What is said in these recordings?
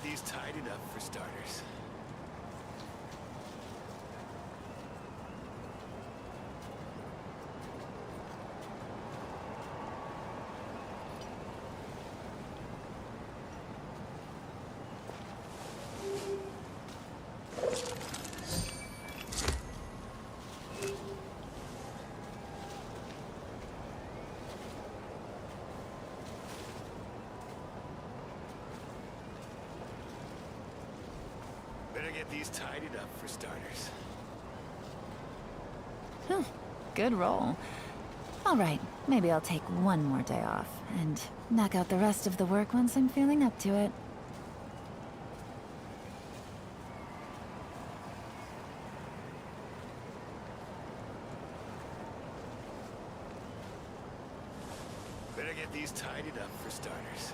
get these tidied up for starters. Get these tidied up for starters. Good roll. All right, maybe I'll take one more day off and knock out the rest of the work once I'm feeling up to it. Better get these tidied up for starters.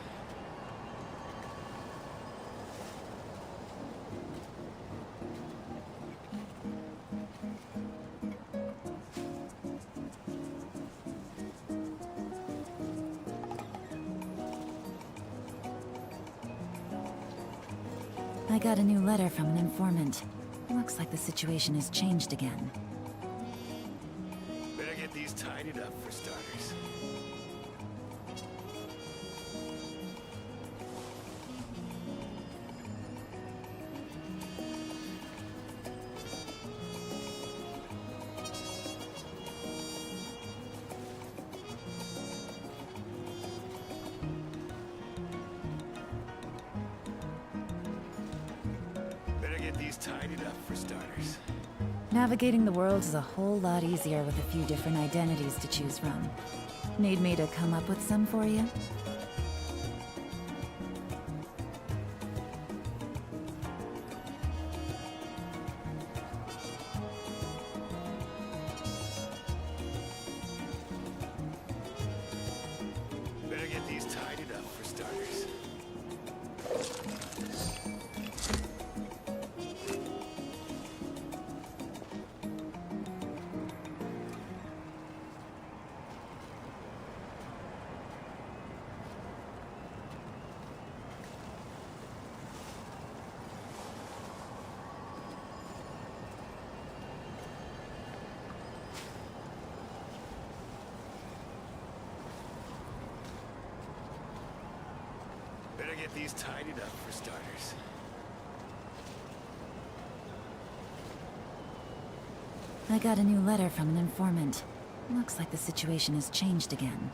I got a new letter from an informant. Looks like the situation has changed again. Better get these tidied up for starters. Tidied up for starters. Navigating the world is a whole lot easier with a few different identities to choose from. Need me to come up with some for you? Better get these tidied up for starters. Better get these tidied up for starters. I got a new letter from an informant. Looks like the situation has changed again.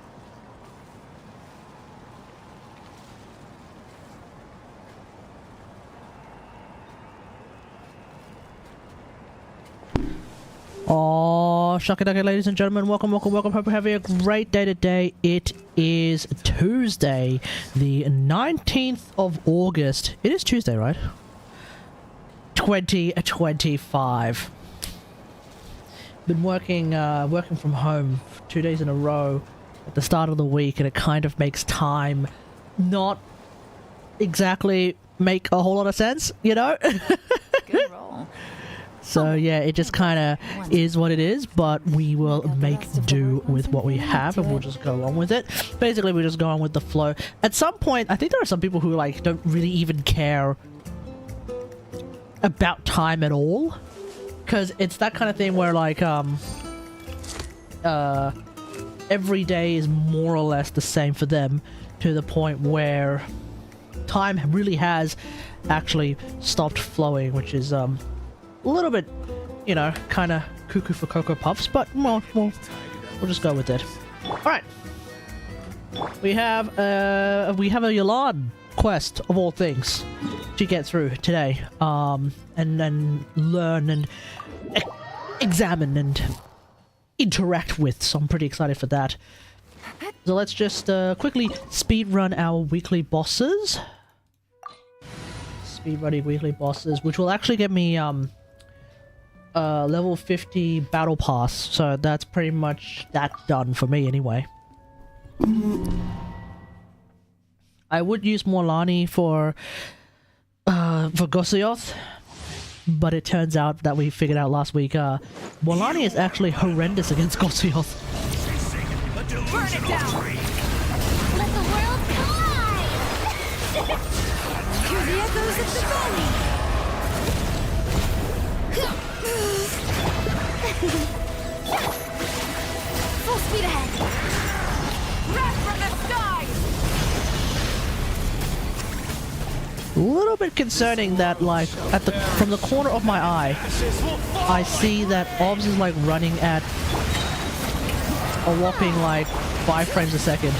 Oh, shucky-ducky, ladies and gentlemen, welcome. Hope you're having a great day today. It is Tuesday, the 19th of August. It is Tuesday, right? 2025. Been working from home 2 days in a row at the start of the week, and it kind of makes time not exactly make a whole lot of sense, you know? Good roll. So yeah, it just kind of is what it is, but we will make do with what we have, and we'll just go along with it. Basically, we're just going with the flow. At some point, I think there are some people who like don't really even care about time at all, because it's that kind of thing where like every day is more or less the same for them, to the point where time really has actually stopped flowing, which is a little bit, you know, kind of cuckoo for Cocoa Puffs, but we'll just go with it. Alright. We have a Yelan quest, of all things, to get through today. And then learn and examine and interact with, so I'm pretty excited for that. So let's just quickly speedrun our weekly bosses. Speedrunning weekly bosses, which will actually get me level 50 battle pass, so that's pretty much that done for me anyway. I would use Morlani for Gosioth, but it turns out that we figured out last week Morlani is actually horrendous against Gosioth. Burn it down! Let the world collide! Hear the echoes echoes of the valley! Full speed ahead! Wrath from the skies! A little bit concerning that, like, from the corner of my eye, I see that OBS is like running at a whopping like 5 frames a second.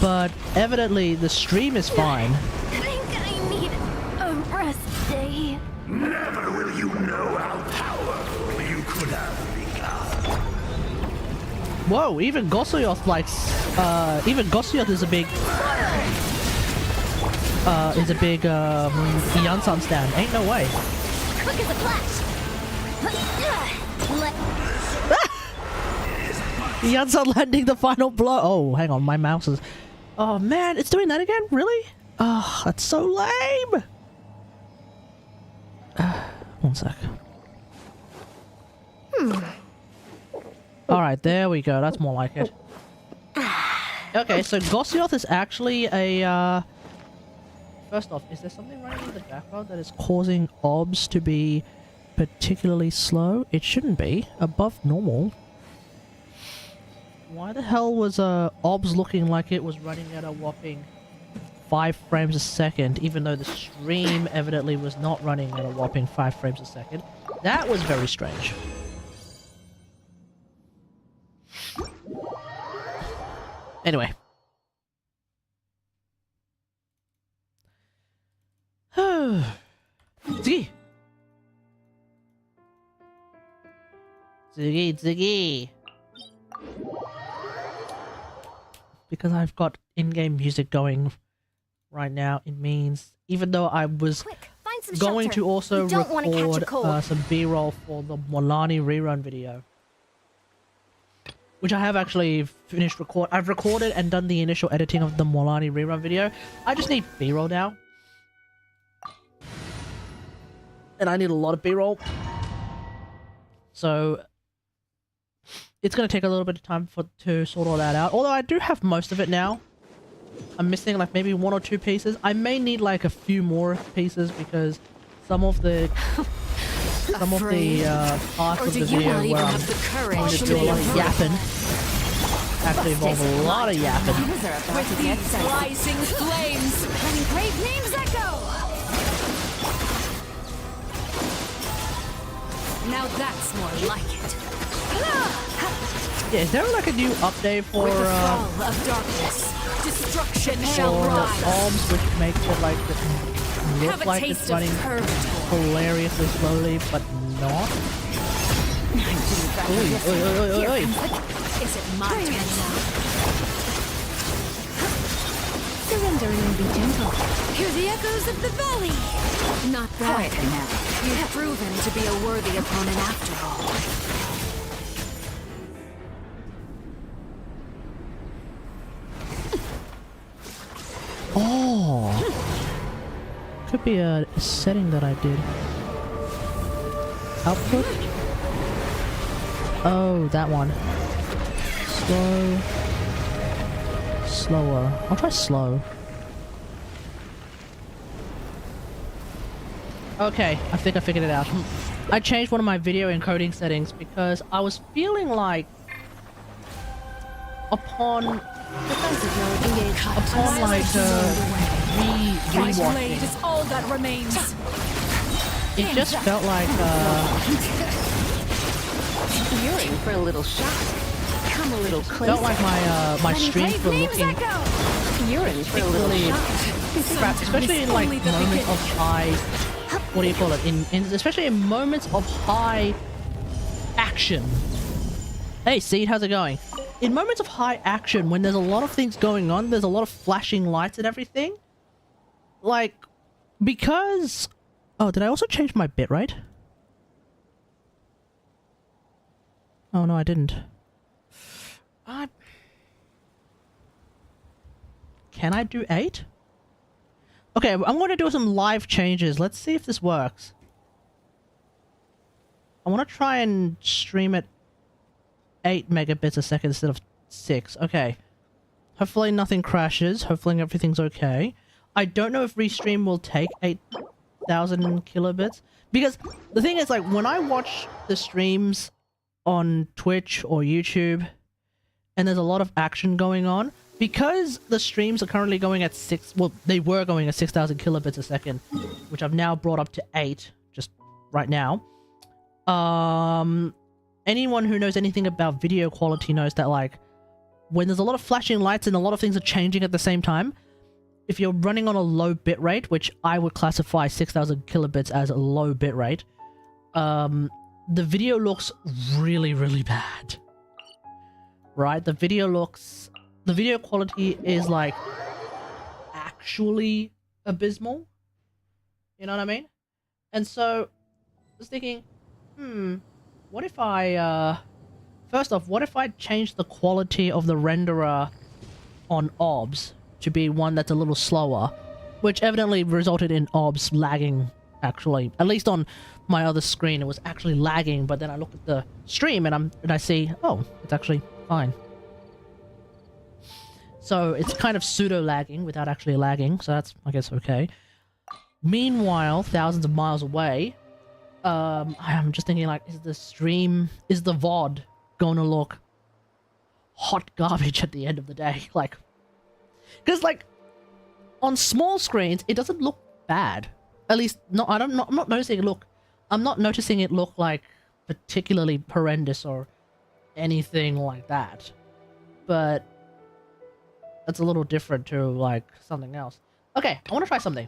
But evidently the stream is fine. I think I need a rest day. Never will you know how powerful you could have become. Whoa, even Gosuyoth likes, even Gosuyoth is a big, Yansan stan. Ain't no way. Quick as a flash! Yansan landing the final blow. Oh, hang on, my mouse is... Oh man, it's doing that again? Really? Oh, that's so lame! 1 sec. Alright, there we go. That's more like it. Okay, so Gosuyoth is actually a, First off, is there something running in the background that is causing OBS to be particularly slow? It shouldn't be. Above normal. Why the hell was OBS looking like it was running at a whopping 5 frames a second, even though the stream evidently was not running at a whopping 5 frames a second? That was very strange. Anyway. Ziggy! Ziggy! Because I've got in-game music going right now, it means even though I was going to also record some B-roll for the Molani rerun video, which I have actually finished I've recorded and done the initial editing of the Molani rerun video. I just need B-roll now. And I need a lot of B-roll. So it's going to take a little bit of time to sort all that out. Although I do have most of it now. I'm missing like maybe 1 or 2 pieces. I may need like a few more pieces because some of the parts of the video where I'm going to do a lot of yapping actually involve a lot of yapping. With these rising flames, and great names echo! Now that's more like it. Yeah, is there like a new update for With the fall of darkness, destruction shall for rise. OBS, which makes it like look Have a like taste it's of running purgatory. hilariously slowly, but not? Oi. Is it my turn now? Surrender and be gentle. Hear the echoes of the valley! Not bad. Quietly now. You've proven to be a worthy opponent after all. Oh! Could be a setting that I did. Output? Oh, that one. Slow. Slower. I'll try slow. Okay, I think I figured it out. I changed one of my video encoding settings because I was feeling like upon like rewatching, Blade is all that remains. it just felt like You're in for a little shock. Come a little closer. felt like my streams were looking You're in for a little particularly shock. crap, especially in like moments of high, what do you call it? In especially in moments of high action. Hey, Seed, how's it going? In moments of high action, when there's a lot of things going on, there's a lot of flashing lights and everything. Like, because... Oh, did I also change my bitrate? Oh, no, I didn't. Can I do 8? Okay, I'm going to do some live changes. Let's see if this works. I want to try and stream at 8 megabits a second instead of 6. Okay. Hopefully nothing crashes. Hopefully everything's okay. I don't know if Restream will take 8,000 kilobits. Because the thing is, like, when I watch the streams on Twitch or YouTube, and there's a lot of action going on, because the streams are currently going at they were going at 6,000 kilobits a second, which I've now brought up to 8, just right now. Anyone who knows anything about video quality knows that, like, when there's a lot of flashing lights and a lot of things are changing at the same time, if you're running on a low bitrate, which I would classify 6,000 kilobits as a low bitrate, the video looks really, really bad. Right? The video quality is, like, actually abysmal. You know what I mean? And so, I was thinking, what if I, first off, what if I change the quality of the renderer on OBS to be one that's a little slower, which evidently resulted in OBS lagging, actually. At least on my other screen, it was actually lagging, but then I look at the stream and I see, oh, it's actually fine. So it's kind of pseudo-lagging without actually lagging, so that's, I guess, okay. Meanwhile, thousands of miles away, I'm just thinking, like, is the VOD gonna look hot garbage at the end of the day? Like, because, like, on small screens, it doesn't look bad. At least, I'm not noticing it look like particularly horrendous or anything like that. But that's a little different to, like, something else. Okay, I want to try something.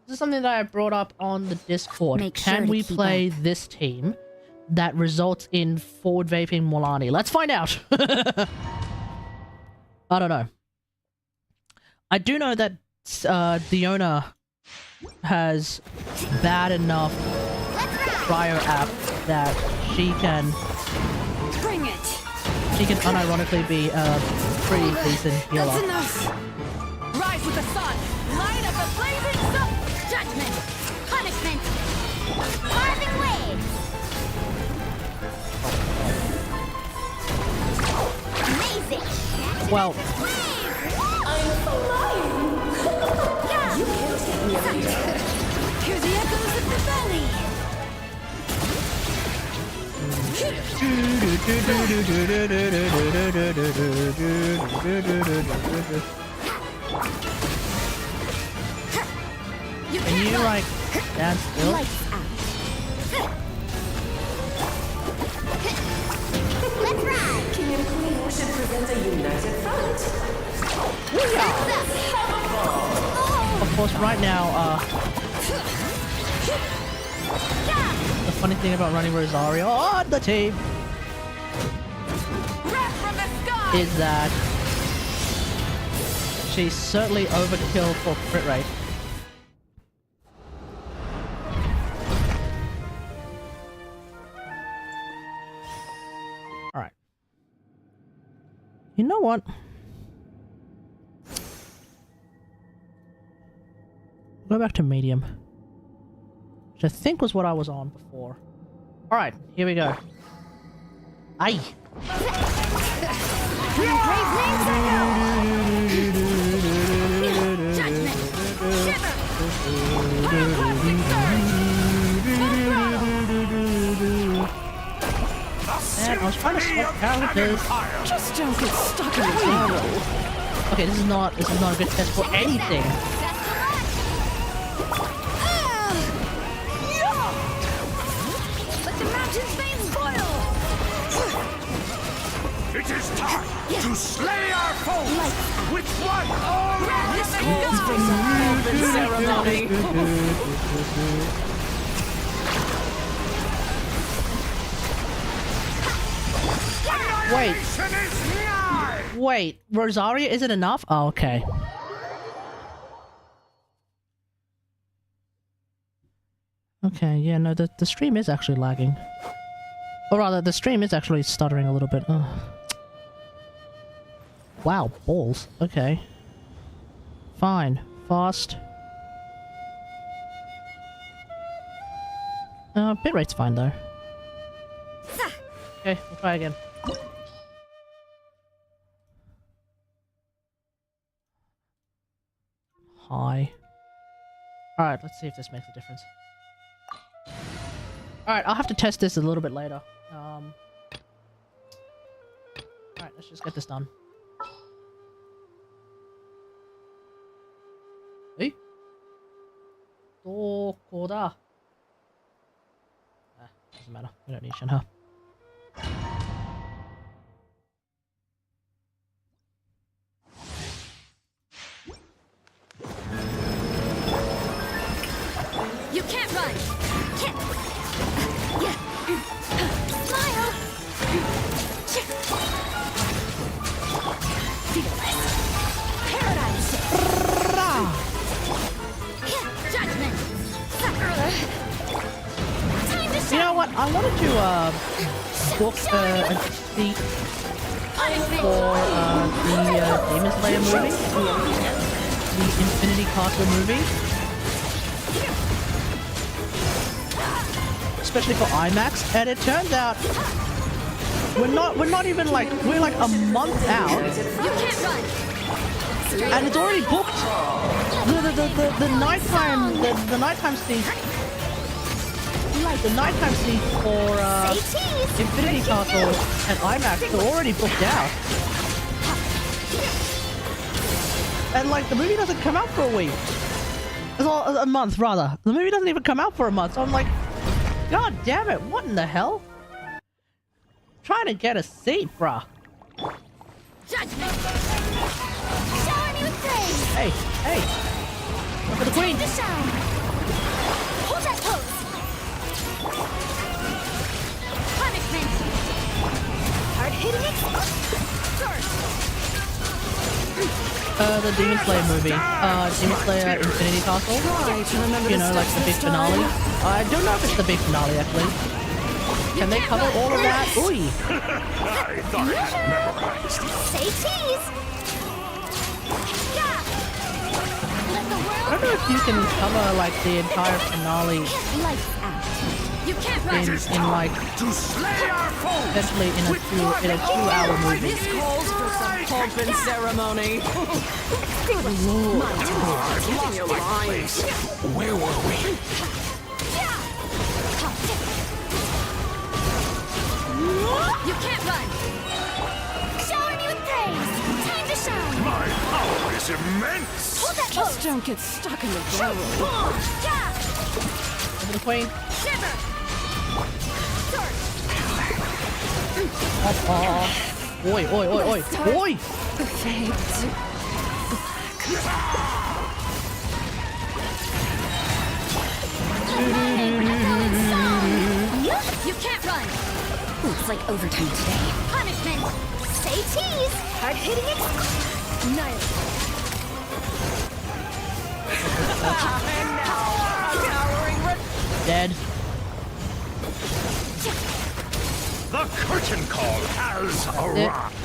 This is something that I brought up on the Discord. Can we play this team that results in forward vaping Molani? Let's find out! I don't know. I do know that the owner has bad enough cryo app that she can unironically be a pretty decent healer. That's enough. Rise with the sun. Light of the blazing sun. Judgment. Punishment. Carving waves. Amazing. Well, I'm flying. Yeah. You can't take me out. Hear the echoes of the valley. Can you, like, stand still? Lights out. Let's ride. King and Queen should present a united front. Of course, right now, the funny thing about running Rosario on the team is that she's certainly overkill for crit rate. Alright. You know what? Go back to medium. Which I think was what I was on before. Alright, here we go. Aye! Man, I was trying to swap characters. Just don't get stuck in the barrel. Okay, this is not a good test for anything. Let the mountain's veins boil. It is time to slay our foes! Which one? Ceremony. Wait, Rosaria isn't enough? Oh, okay. Okay, yeah, no, the stream is actually lagging. Or rather, the stream is actually stuttering a little bit. Oh. Wow, balls. Okay. Fine. Fast. Bitrate's fine, though. Okay, we'll try again. high. Alright, let's see if this makes a difference. Alright, I'll have to test this a little bit later. Alright, let's just get this done. Hey? どこだ? Doesn't matter. We don't need Shenhe. You can't run! Can't! Yeah! Smile! Fearless! Paradigm shift! Judgment! Time to You shine! know what? I wanted to book a seat for the Demon Slayer movie, the Infinity Castle movie, especially for IMAX. And it turns out we're not even like we're like a month out, You can't run! and it's already booked. The nighttime seat. The nighttime seat for Infinity Castle and IMAX are already booked out. And like the movie doesn't come out for a week. Well, a month rather. The movie doesn't even come out for a month. So I'm like, God damn it, what in the hell? Trying to get a seat, bruh. Judgment! Shower me with praise! Hey, hey. Look for the queen. Time to shine! Hold that pose! Punishment! Hard-hitting explosive! The Demon Slayer movie. Demon Slayer Infinity Castle. You know, like the big finale. I don't know if it's the big finale, actually. Can they cover all of that? Ooh. I thought I had memorized. Say cheese! Yeah! Let the I world don't know if you can cover like the entire finale lights out. You can't run! in like To slay our foes! essentially in a 2-hour movie. This calls for some pomp and ceremony. Lost my place. Where were we? You can't run! Shower me with praise! Time to shine! My power is immense! Hold that pose! Don't get stuck in the barrel. Yeah! Over the queen. Shiver! Sword! Oi, oi, oi, oi, oi! You can't run! Looks like overtime today. Punishment! Say cheese! Hard-hitting Annihilate! Dead. The curtain call has arrived.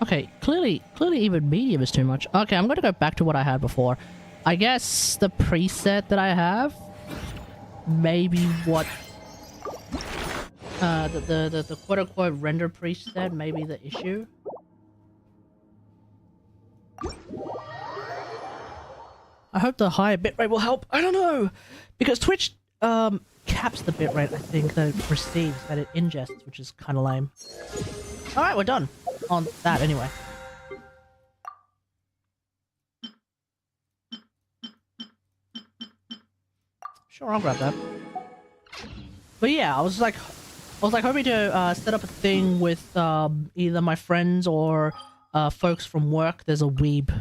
Okay, clearly even medium is too much. Okay, I'm gonna go back to what I had before. I guess the preset that I have, maybe what the quote-unquote render preset may be the issue. I hope the higher bitrate will help. I don't know, because Twitch caps the bitrate I think that it receives, that it ingests, which is kind of lame. All right, we're done on that anyway. Sure, I'll grab that. But yeah, I was like hoping to set up a thing with either my friends or folks from work. There's a weeb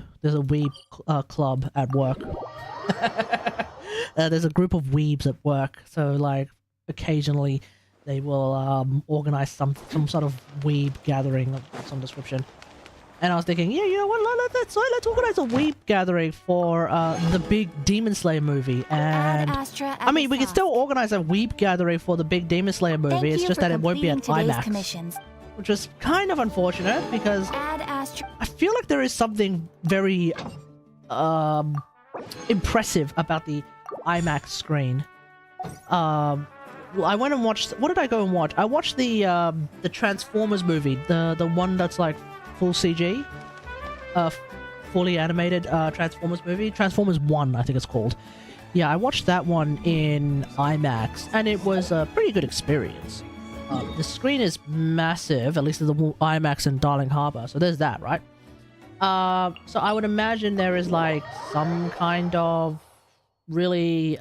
club at work. There's a group of weebs at work, so like occasionally they will organize some sort of weeb gathering of some description. And I was thinking, yeah, you know what? Let's organize a weeb gathering for the big Demon Slayer movie. And I mean, we can still organize a weeb gathering for the big Demon Slayer movie. It's just that it won't be at IMAX, which is kind of unfortunate because I feel like there is something very impressive about the IMAX screen. I went and watched. What did I go and watch? I watched the Transformers movie, the one that's like full CG. fully animated Transformers movie. Transformers 1, I think it's called. Yeah, I watched that one in IMAX, and it was a pretty good experience. The screen is massive, at least at the IMAX in Darling Harbour, so there's that, right? So I would imagine there is like some kind of really,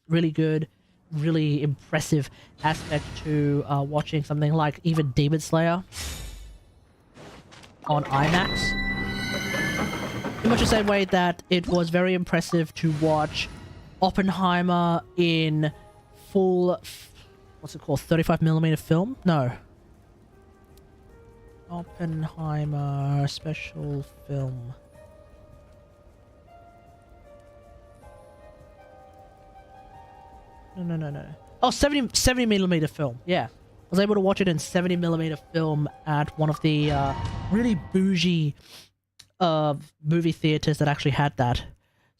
really good, really impressive aspect to watching something like even Demon Slayer on IMAX. In much the same way that it was very impressive to watch Oppenheimer in full, what's it called, 35mm film? No. Oppenheimer special film. No. Oh, 70mm film. Yeah. I was able to watch it in 70mm film at one of the really bougie movie theaters that actually had that.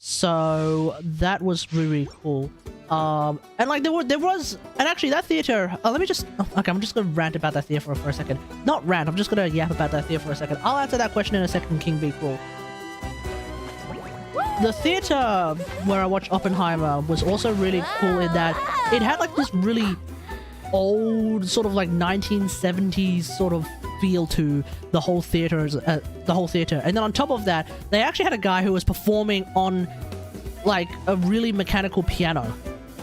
So that was really cool. And like there was, and actually that theater, let me just, okay, I'm just gonna rant about that theater for a second. Not rant, I'm just gonna yap about that theater for a second. I'll answer that question in a second, King Be Cool. The theater where I watched Oppenheimer was also really cool in that it had like this really old sort of like 1970s sort of feel to the whole theater, and then on top of that they actually had a guy who was performing on like a really mechanical piano,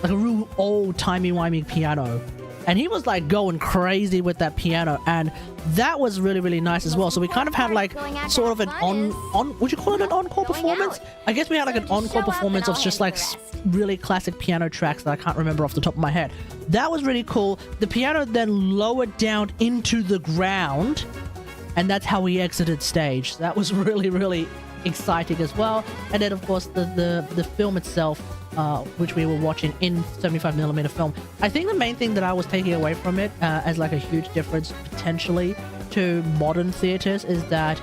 like a real old timey-wimey piano, and he was like going crazy with that piano, and that was really, really nice as well. So we kind of had like sort of an would you call it an encore performance? I guess we had like an encore performance of just like really classic piano tracks that I can't remember off the top of my head. That was really cool. The piano then lowered down into the ground, and that's how we exited stage. That was really, really exciting as well. And then of course the film itself, which we were watching in 75mm film. I think the main thing that I was taking away from it as like a huge difference potentially to modern theaters is that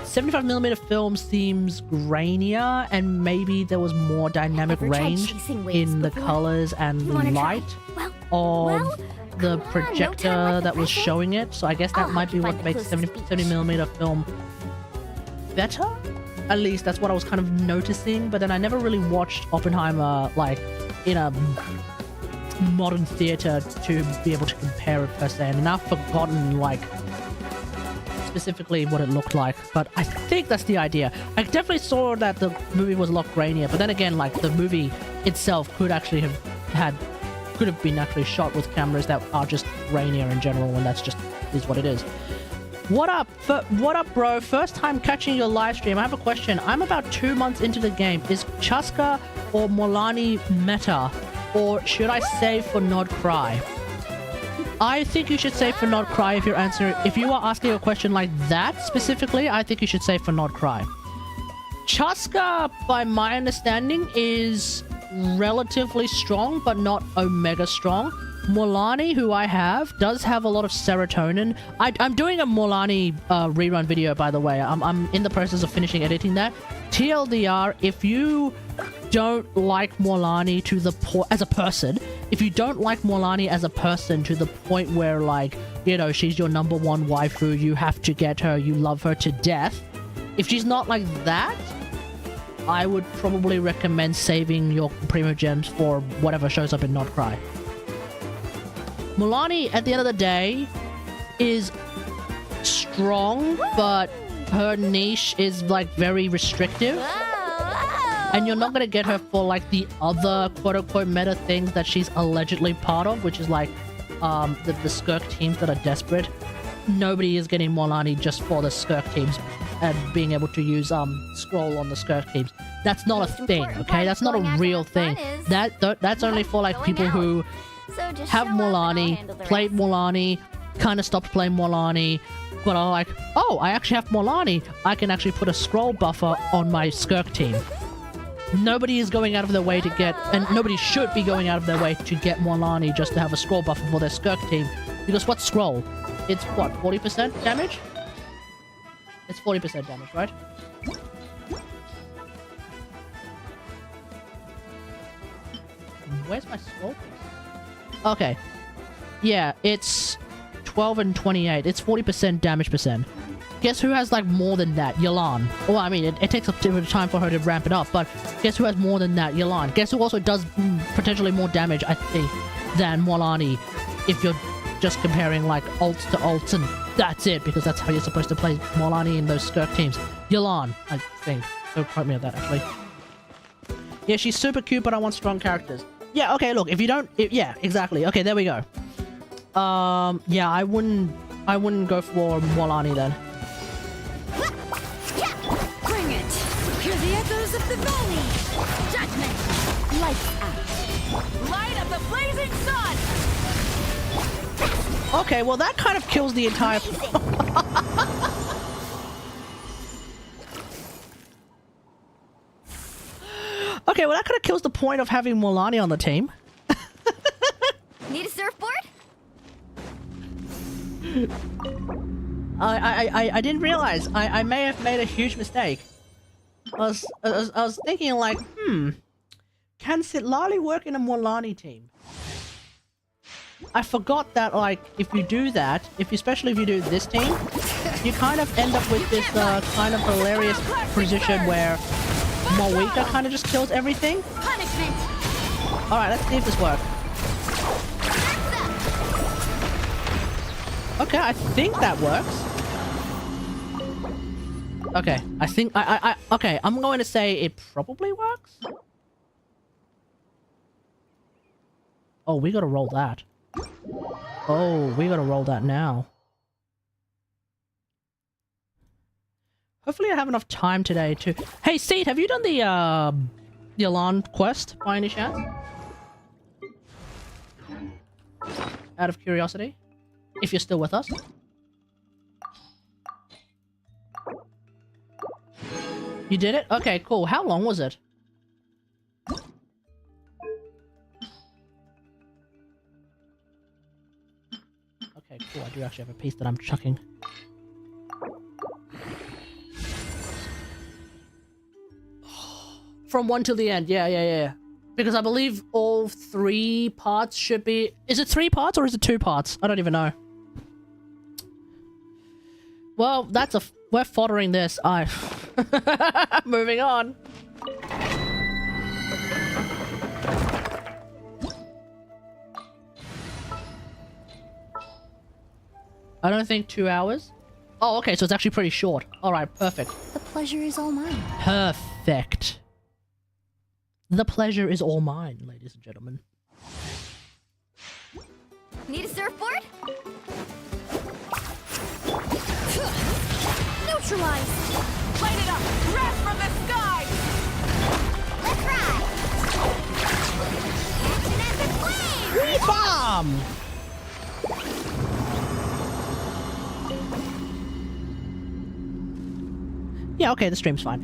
75mm film seems grainier, and maybe there was more dynamic range in the colors and light of the projector that was showing it. So I guess that might be what makes 70mm film better. At least that's what I was kind of noticing, but then I never really watched Oppenheimer like in a modern theater to be able to compare it per se, and I've forgotten like specifically what it looked like, but I think that's the idea. I definitely saw that the movie was a lot grainier, but then again, like the movie itself could actually could have been actually shot with cameras that are just grainier in general, and that's just is what it is. What up, bro? First time catching your live stream. I have a question. I'm about 2 months into the game. Is Chaska or Molani meta, or should I save for Nod Cry? I think you should save for Nod Cry if you're answering. If you are asking a question like that specifically, I think you should save for Nod Cry. Chaska, by my understanding, is relatively strong, but not omega strong. Molani, who I have, does have a lot of serotonin. I'm doing a Molani rerun video, by the way. I'm in the process of finishing editing that. TLDR, if you don't like Molani to the point as a person, if you don't like Molani as a person to the point where, like, you know, she's your number one waifu, you have to get her, you love her to death. If she's not like that, I would probably recommend saving your Primogems for whatever shows up in Not Cry. Molani, at the end of the day, is strong, but her niche is, like, very restrictive. And you're not going to get her for, like, the other quote-unquote meta things that she's allegedly part of, which is, like, the Skirk teams that are desperate. Nobody is getting Molani just for the Skirk teams and being able to use scroll on the Skirk teams. That's not a thing, okay? That's not a real thing. That's only for, like, people who have Molani, played Molani, kind of stopped playing Molani, but are like, oh, I actually have Molani. I can actually put a scroll buffer on my Skirk team. Nobody is going out of their way to get, and nobody should be going out of their way to get Molani just to have a scroll buffer for their Skirk team. Because what's scroll? It's what, 40% damage? It's 40% damage, right? Where's my scroll piece? Okay. Yeah, it's 12 and 28. It's 40% damage percent. Guess who has like more than that? Yelan. Well, I mean, it takes a bit of time for her to ramp it up, but guess who has more than that? Yelan. Guess who also does potentially more damage, I think, than Morlani, if you're just comparing like ults to ults, and that's it, because that's how you're supposed to play Morlani in those Skirk teams. Yelan, I think. Don't quote me on that, actually. Yeah, she's super cute, but I want strong characters. Yeah, okay, look, if you don't... yeah, exactly. Okay, there we go. Yeah, I wouldn't go for Morlani then. Bring it! Hear the echoes of the valley! Judgment! Lights out! Light of the blazing sun! Okay, well that kind of kills the entire... Okay, well that kind of kills the point of having Morlani on the team. Need a surfboard? I didn't realize. I may have made a huge mistake. I was thinking like, can Sitlali work in a Morlani team? I forgot that, like, if you do that, especially if you do this team, you kind of end up with this kind of hilarious position where Moika kind of just kills everything. Punishment! Alright, let's see if this works. Okay, I think that works. Okay, I think okay, I'm going to say it probably works. Oh, we gotta roll that. Oh, we gotta roll that now. Hopefully I have enough time today to... Hey, Seed, have you done the Yelan quest by any chance? Out of curiosity? If you're still with us. You did it? Okay, cool. How long was it? Okay, cool. I do actually have a piece that I'm chucking. From 1 till the end. Yeah. Because I believe all 3 parts should be... Is it 3 parts or is it 2 parts? I don't even know. Well, that's a... We're foddering this. Moving on. I don't think 2 hours. Oh, okay, so it's actually pretty short. Alright, perfect. The pleasure is all mine. Perfect. The pleasure is all mine, ladies and gentlemen. Need a surfboard? Neutralize! Light it up! Rest from the sky! Let's ride! Action at the flame! Bomb! Yeah, okay, the stream's fine.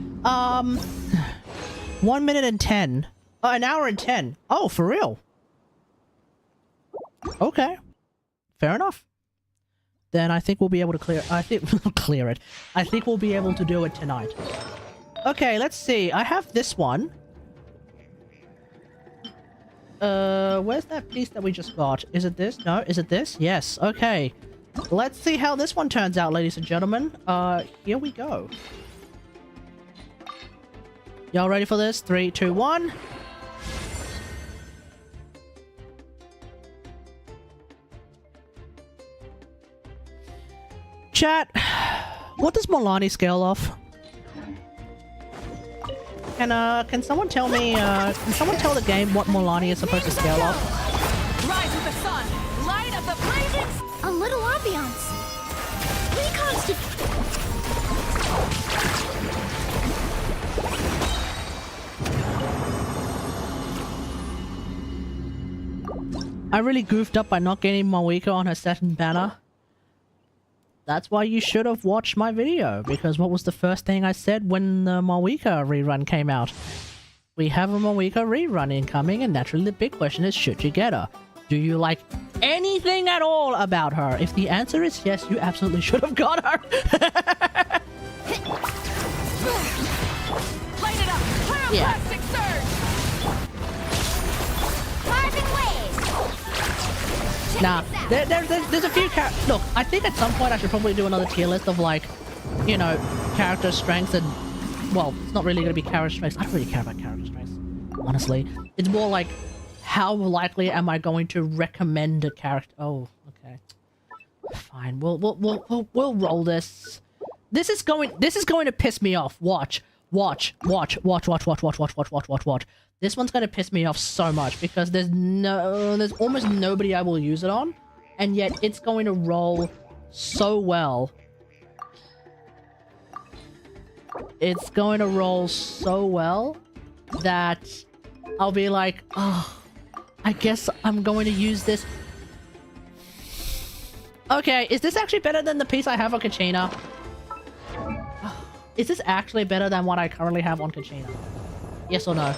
1 minute and 10. An hour and 10. Oh, for real? Okay. Fair enough. Then I think we'll be able to clear... I think we'll clear it. I think we'll be able to do it tonight. Okay, let's see. I have this one. Where's that piece that we just got? Is it this? No, is it this? Yes, okay. Let's see how this one turns out, ladies and gentlemen. Here we go. Y'all ready for this? 3, 2, 1. Chat, what does Morlani scale off? Can someone tell me, can someone tell the game what Morlani is supposed to scale off? Rise with the sun! Light of the blazing... A little ambiance. I really goofed up by not getting Moika on her second banner. That's why you should have watched my video, because what was the first thing I said when the Moika rerun came out? We have a Moika rerun incoming, and naturally the big question is, should you get her? Do you like anything at all about her? If the answer is yes, you absolutely should have got her. Light it up! Pyroclastic surge! Carving waves! Nah, there's a few Look, I think at some point I should probably do another tier list of like you know, character strength and, well, it's not really going to be character strength. I don't really care about character strength, honestly. It's more like, how likely am I going to recommend a character? Oh, okay. Fine. We'll roll this. This is going to piss me off. Watch. This one's going to piss me off so much because there's almost nobody I will use it on, and yet it's going to roll so well. It's going to roll so well that I'll be like, oh, I guess I'm going to use this. Okay, is this actually better than the piece I have on Kachina? Is this actually better than what I currently have on Kachina? Yes or no?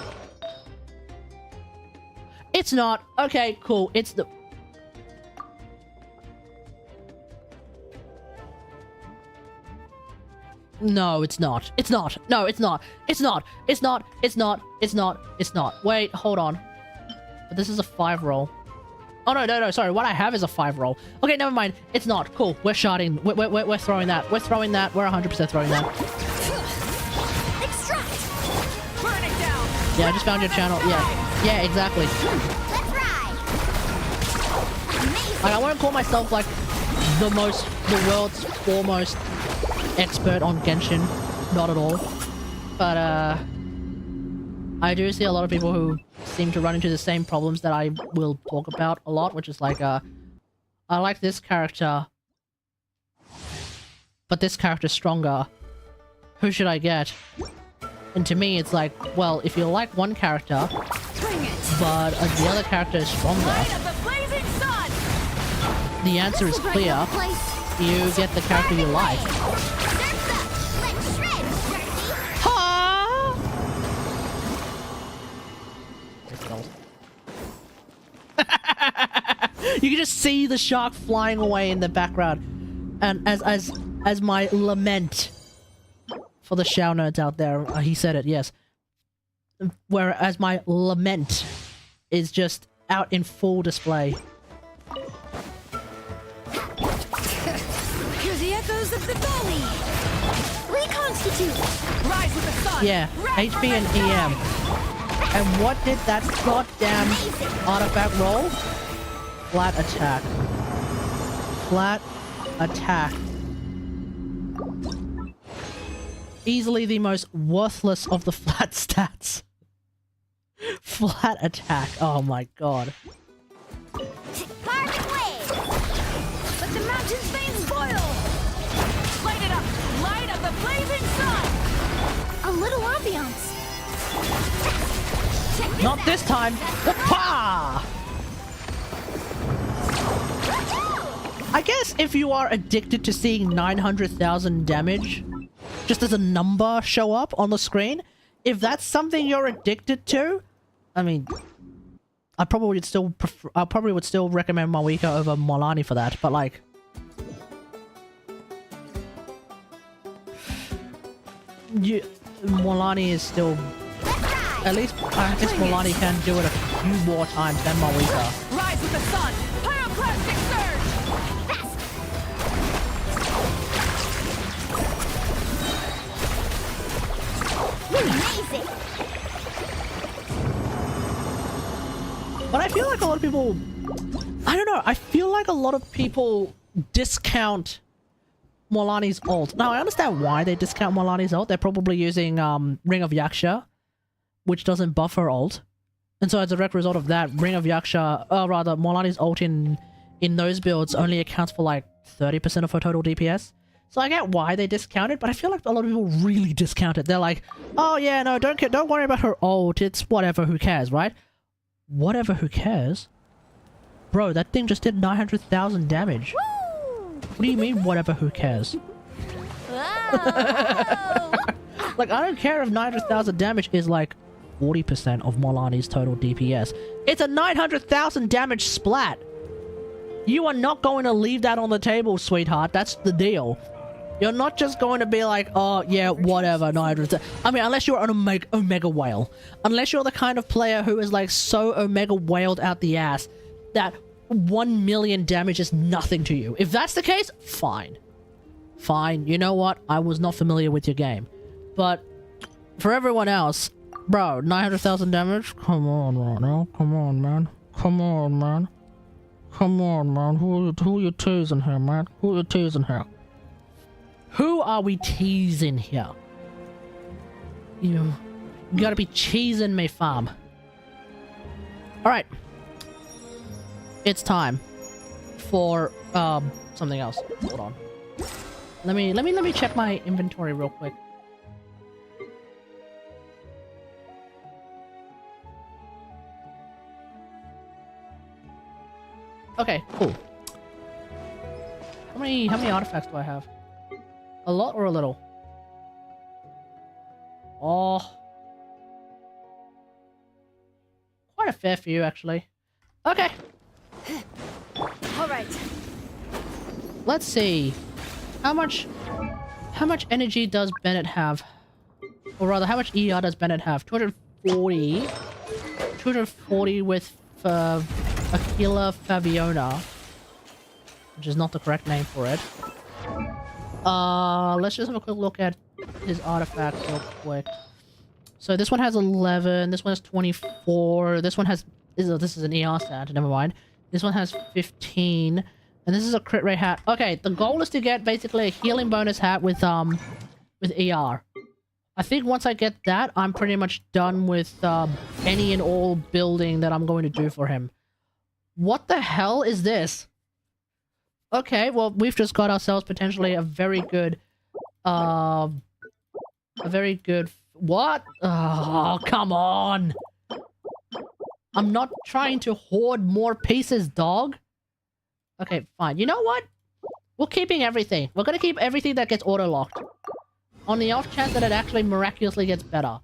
It's not. Okay, cool. It's the... No, it's not. It's not. No, it's not. It's not. It's not. It's not. It's not. It's not. Wait, hold on. But this is a 5 roll. Oh, no, sorry. What I have is a 5 roll. Okay, never mind. It's not. Cool. We're sharding. We're throwing that. We're throwing that. We're 100% throwing that. Extract! Burn it down! Yeah, I just found your channel. Yeah, exactly. Let's ride! Amazing! Like, I won't call myself, like, the world's foremost expert on Genshin. Not at all. But, I do see a lot of people who seem to run into the same problems that I will talk about a lot, which is like, I like this character, but this character's stronger. Who should I get? And to me, it's like, well, if you like one character, but the other character is stronger, the answer is clear. You get the character you like. You can just see the shark flying away in the background, and as my lament for the Shao nerds out there, he said it, yes. Whereas my lament is just out in full display. Here's the echoes of the valley. Reconstitute. Rise with the sun. Yeah, HP and EM. And what did that goddamn artifact roll? Flat attack. Flat attack. Easily the most worthless of the flat stats. Flat attack. Oh my god. Carving waves. Let the mountain's veins boil. Light it up. Light of the blazing sun. A little ambiance. Not this time. Whoopah! I guess if you are addicted to seeing 900,000 damage just as a number show up on the screen, if that's something you're addicted to, I mean, I probably would still recommend Mawika over Molani for that, but like, Molani is still, at least I guess Molani can do it a few more times than Mawika. Rise with the sun. Pyroclastic surge. Amazing. But I feel like a lot of people, I don't know, I feel like a lot of people discount Molani's ult. Now, I understand why they discount Molani's ult. They're probably using Ring of Yaksha, which doesn't buff her ult. And so as a direct result of that, Ring of Yaksha, rather, Molani's ult in those builds only accounts for like 30% of her total DPS. So I get why they discount it, but I feel like a lot of people really discount it. They're like, oh yeah, no, don't worry about her ult, it's whatever, who cares, right? Whatever, who cares? Bro, that thing just did 900,000 damage. Woo! What do you mean, whatever, who cares? Like, I don't care if 900,000 damage is like 40% of Molani's total DPS. It's a 900,000 damage splat! You are not going to leave that on the table, sweetheart. That's the deal. You're not just going to be like, oh, yeah, whatever, 900. I mean, unless you're an Omega Whale. Unless you're the kind of player who is, like, so Omega Whaled out the ass that 1 million damage is nothing to you. If that's the case, fine. Fine. You know what? I was not familiar with your game. But for everyone else, bro, 900,000 damage? Come on, man. Come on, man. Come on, man. Come on, man. Who are you teasing here, man? Who are you teasing here? Who are we teasing here? You gotta be cheesing me, fam. Alright. It's time for something else. Hold on. Let me check my inventory real quick. Okay, cool. How many artifacts do I have? A lot or a little? Oh. Quite a fair few, actually. Okay. All right. Let's see. How much energy does Bennett have? Or rather, how much ER does Bennett have? 240. 240 with Aquila Fabiona. Which is not the correct name for it. Let's just have a quick look at his artifacts real quick. So this one has 11, this one has 24, this one has... This is an ER stat, never mind. This one has 15, and this is a crit rate hat. Okay, the goal is to get basically a healing bonus hat with ER. I think once I get that, I'm pretty much done with any and all building that I'm going to do for him. What the hell is this? Okay, well, we've just got ourselves potentially a very good... What? Oh, come on! I'm not trying to hoard more pieces, dog. Okay, fine. You know what? We're keeping everything. We're gonna keep everything that gets auto-locked. On the off chance that it actually miraculously gets better.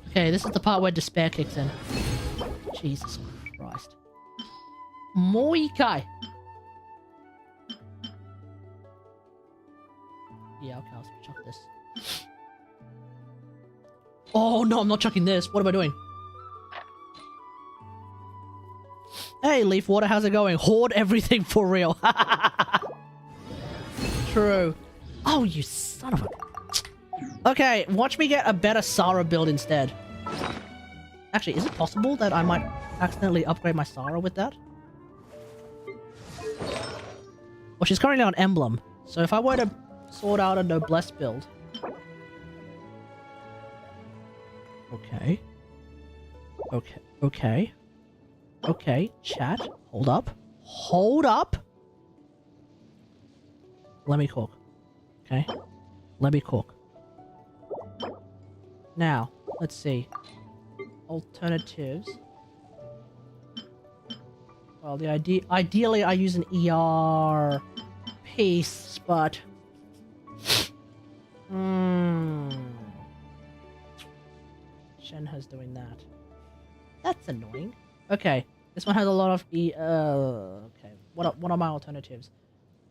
Okay, this is the part where despair kicks in. Jesus Christ. Moikai! Yeah, okay, I'll chuck this. Oh no, I'm not chucking this. What am I doing? Hey, Leaf Water, how's it going? Hoard everything for real. True. Oh, you son of a... Okay, watch me get a better Sarah build instead. Actually, is it possible that I might accidentally upgrade my Sarah with that? Well, she's currently on Emblem, so if I were to sort out a Noblesse build... Okay. Okay, okay. Okay, chat. Hold up. Hold up! Let me cook. Okay? Let me cook. Now, let's see. Alternatives. Well, ideally I use an ER piece, but... Shenhe's doing that. That's annoying. Okay, this one has a lot of okay, what are my alternatives?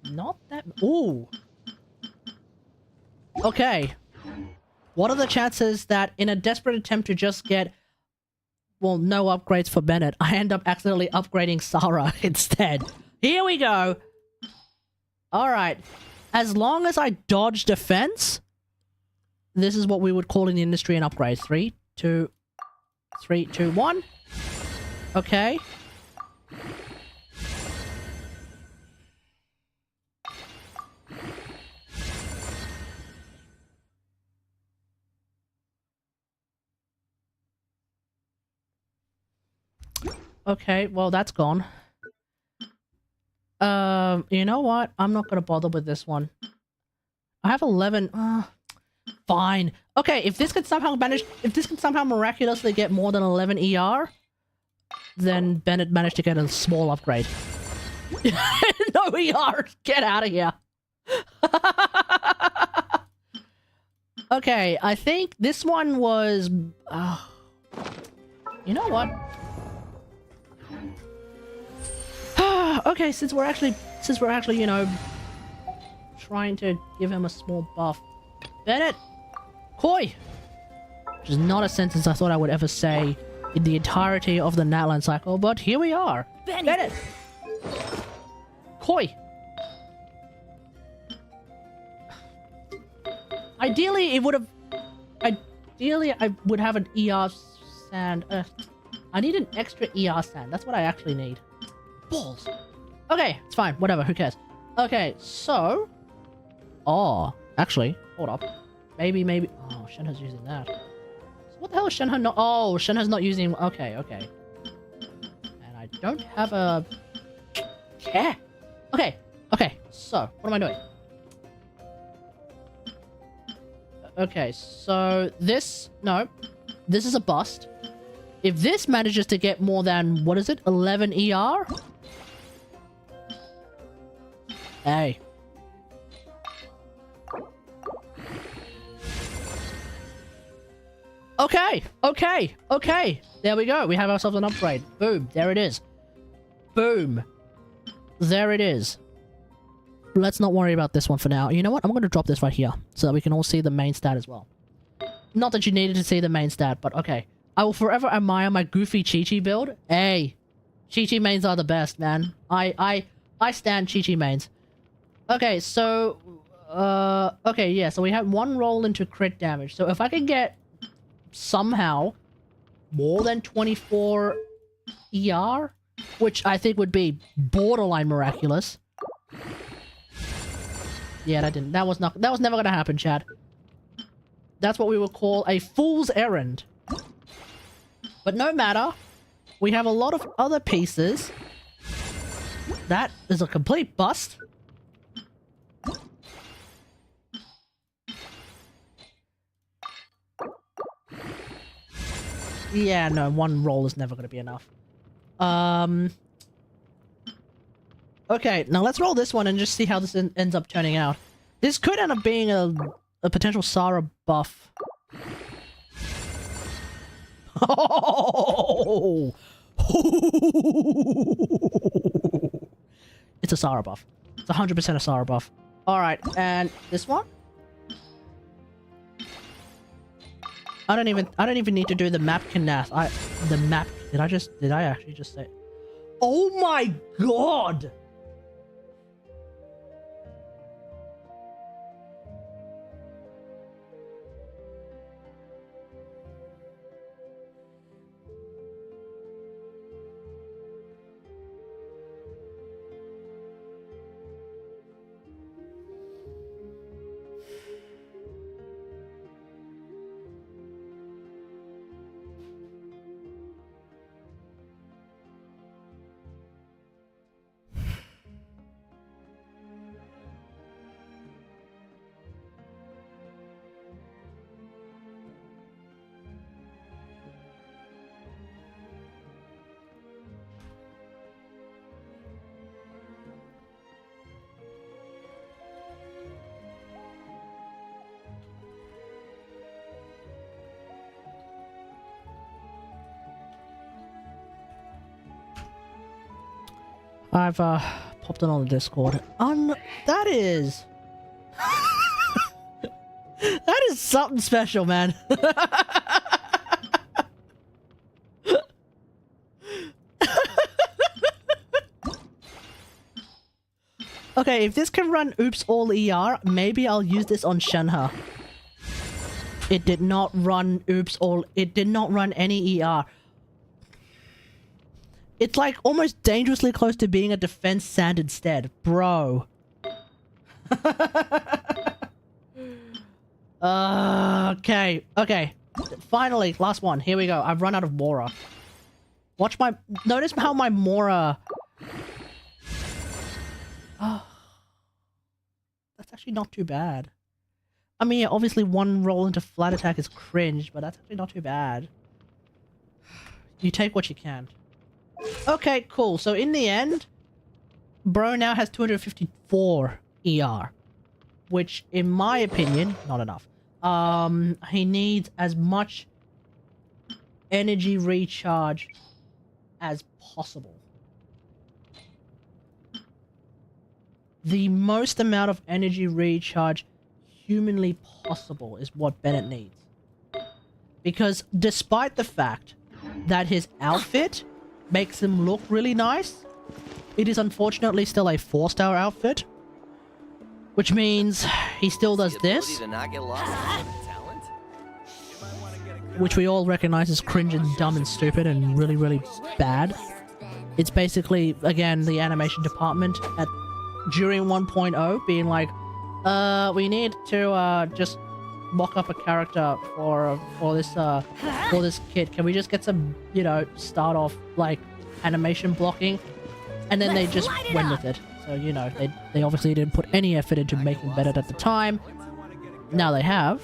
Not that... Ooh! Okay. What are the chances that in a desperate attempt to just get... Well, no upgrades for Bennett, I end up accidentally upgrading Sarah instead. Here we go! Alright. As long as I dodge defense, this is what we would call in the industry an upgrade. 3, 2, 1. Okay. Okay, well, that's gone. You know what? I'm not gonna bother with this one. I have 11... fine. Okay, if this can somehow miraculously get more than 11 ER, then Bennett managed to get a small upgrade. No ER! Get out of here! Okay, I think this one was... you know what? Okay, since we're actually, you know, trying to give him a small buff. Bennett! Koi! Which is not a sentence I thought I would ever say in the entirety of the Natlan cycle, but here we are. Bennett! Koi! Ideally, it would have... Ideally, I would have an ER sand. I need an extra ER sand. That's what I actually need. Balls! Okay, it's fine. Whatever, who cares? Okay, so... Oh, actually, hold up. Maybe... Oh, Shenhe's using that. So what the hell is Shenhe not... Oh, Shenhe's not using... Okay. And I don't have a... Yeah. Okay, so, what am I doing? Okay, so this... No. This is a bust. If this manages to get more than... What is it? 11 ER? Hey. Okay. There we go. We have ourselves an upgrade. Boom. There it is. Boom. There it is. Let's not worry about this one for now. You know what? I'm going to drop this right here so that we can all see the main stat as well. Not that you needed to see the main stat, but okay. I will forever admire my goofy Chi-Chi build. Hey. Chi-Chi mains are the best, man. I stand Chi-Chi mains. Okay, so... okay, yeah. So we have one roll into crit damage. So if I can get somehow more than 24 ER, which I think would be borderline miraculous. Yeah, that was never gonna happen, Chad. That's what we would call a fool's errand. But no matter, we have a lot of other pieces. That is a complete bust. Yeah, no, one roll is never gonna be enough. Okay, now let's roll this one and just see how this ends up turning out. This could end up being a potential Sara buff. Oh! It's a Sara buff. It's 100% a Sara buff. Alright, and this one? I don't even need to do the map Knath. Did I actually just say... Oh my god! I've popped it on the Discord. That is... that is something special, man. Okay, if this can run Oops All ER, maybe I'll use this on Shenhe. It did not run Oops All... It did not run any ER. It's like almost dangerously close to being a defense sand instead. Bro. Okay. Finally, last one. Here we go. I've run out of Mora. Watch my... Notice how my Mora... That's actually not too bad. I mean, yeah, obviously one roll into flat attack is cringe, but that's actually not too bad. You take what you can. Okay, cool. So in the end, bro now has 254 ER, which in my opinion, not enough. He needs as much energy recharge as possible. The most amount of energy recharge humanly possible is what Bennett needs. Because despite the fact that his outfit makes him look really nice. It is unfortunately still a 4-star outfit, which means he still does this, which we all recognize as cringe and dumb and stupid and really, really bad. It's basically, again, the animation department during 1.0 being like, we need to just mock up a character for this kid. Can we just get some, you know, start off like animation blocking? And then they just went with it. So, you know, they obviously didn't put any effort into making Bennett at the time. Now they have.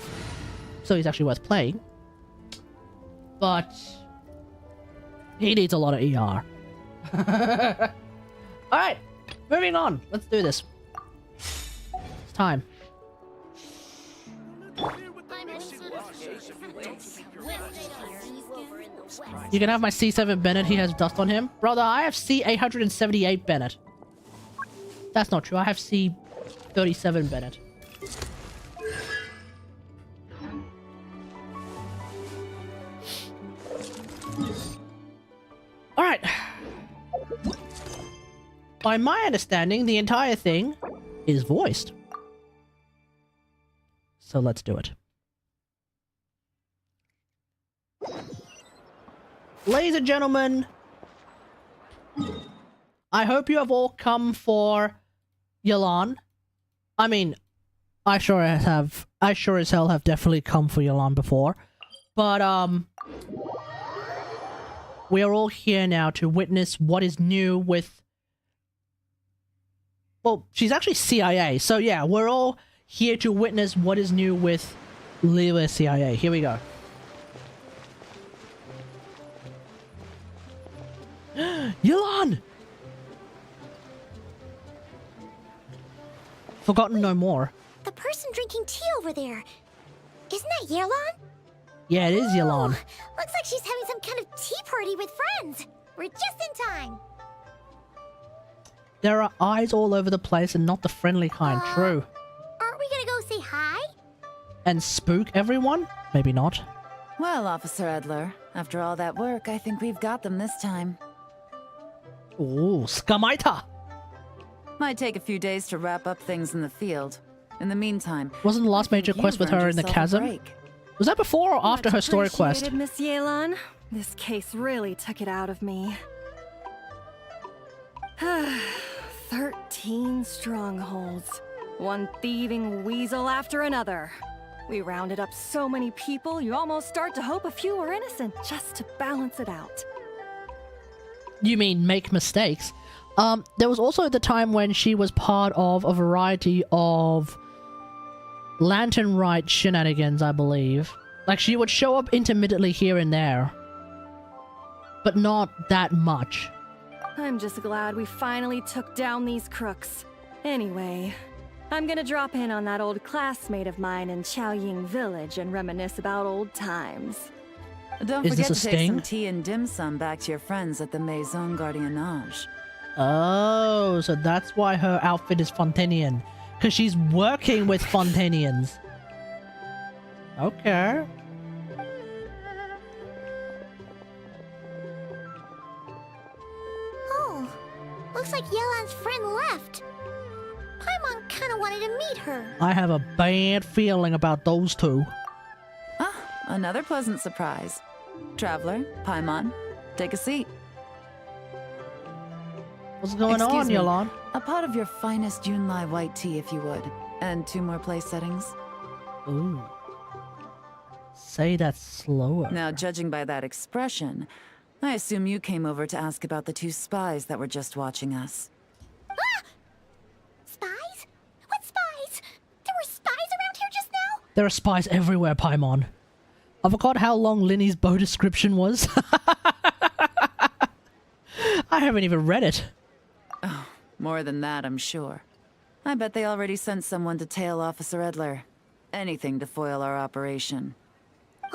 So he's actually worth playing. But he needs a lot of ER. Alright, moving on. Let's do this. It's time. You can have my C7 Bennett. He has dust on him. Brother, I have C878 Bennett. That's not true. I have C37 Bennett. Alright. By my understanding, the entire thing is voiced. So let's do it. Ladies and gentlemen, I hope you have all come for Yelan. I mean, I sure as hell have definitely come for Yelan before. But, we are all here now to witness what is new with... Well, she's actually CIA, so yeah, we're all here to witness what is new with Lila CIA. Here we go. Yelan! Forgotten no more. The person drinking tea over there. Isn't that Yelan? Yeah, it is Yelan. Looks like she's having some kind of tea party with friends. We're just in time. There are eyes all over the place and not the friendly kind, true. Aren't we gonna go say hi? And spook everyone? Maybe not. Well, Officer Edler, after all that work, I think we've got them this time. Ooh, Skamaita! Might take a few days to wrap up things in the field. In the meantime, Wasn't the last major quest with her in the chasm? Was that before or after her story quest? Much appreciated, Miss Yelan. This case really took it out of me. 13 strongholds. One thieving weasel after another. We rounded up so many people, you almost start to hope a few were innocent, just to balance it out. You mean make mistakes? There was also the time when she was part of a variety of Lantern Rite shenanigans, I believe. Like, she would show up intermittently here and there. But not that much. I'm just glad we finally took down these crooks. Anyway, I'm gonna drop in on that old classmate of mine in Chaoying Village and reminisce about old times. Don't Is forget this to a take sting? some tea and dim sum back to your friends at the Maison Gardiennage. Oh, so that's why her outfit is Fontanian. Because she's working with Fontanians. Okay. Oh, looks like Yelan's friend left. Paimon kinda wanted to meet her. I have a bad feeling about those two. Ah, another pleasant surprise. Traveler, Paimon, take a seat. What's going Excuse on, me. Yelan? A pot of your finest Junlai white tea, if you would. And 2 more place settings. Ooh. Say that slower. Now, judging by that expression, I assume you came over to ask about the 2 spies that were just watching us. Spies? What spies? There were spies around here just now? There are spies everywhere, Paimon. I forgot how long Linny's bow description was. I haven't even read it. More than that, I'm sure. I bet they already sent someone to tail Officer Edler. Anything to foil our operation.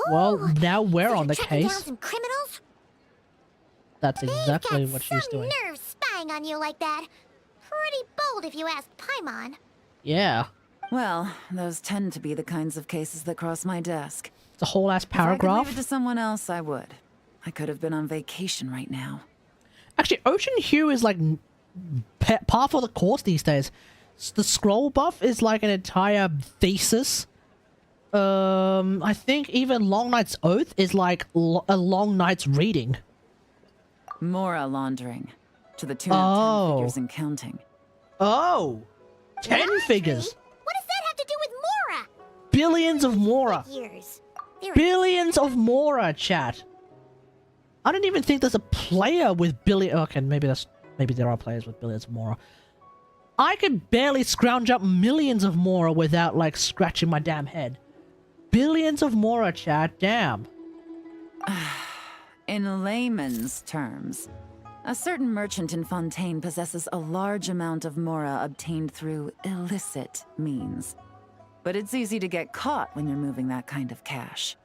Well, now we're So on you're the tracking down case. some criminals? That's exactly They've got what she's some doing. nerve spying on you like that. Pretty bold if you ask Paimon. Yeah. Well, those tend to be the kinds of cases that cross my desk. It's a whole ass If I could paragraph. leave it to someone else, I would. I could have been on vacation right now. Actually, Ocean Hue is like par for the course these days. The scroll buff is like an entire thesis. I think even Long Night's Oath is like a long night's reading. Mora laundering. To the tune Oh. of 10 figures and counting. Oh! 10 figures! What does that have to do with Mora? Billions of Mora! Years. There Billions of Mora, chat! I don't even think there's a player with billion. Okay, maybe there are players with billions of Mora. I could barely scrounge up millions of Mora without like scratching my damn head. Billions of Mora, chat. Damn. In layman's terms, a certain merchant in Fontaine possesses a large amount of Mora obtained through illicit means. But it's easy to get caught when you're moving that kind of cash.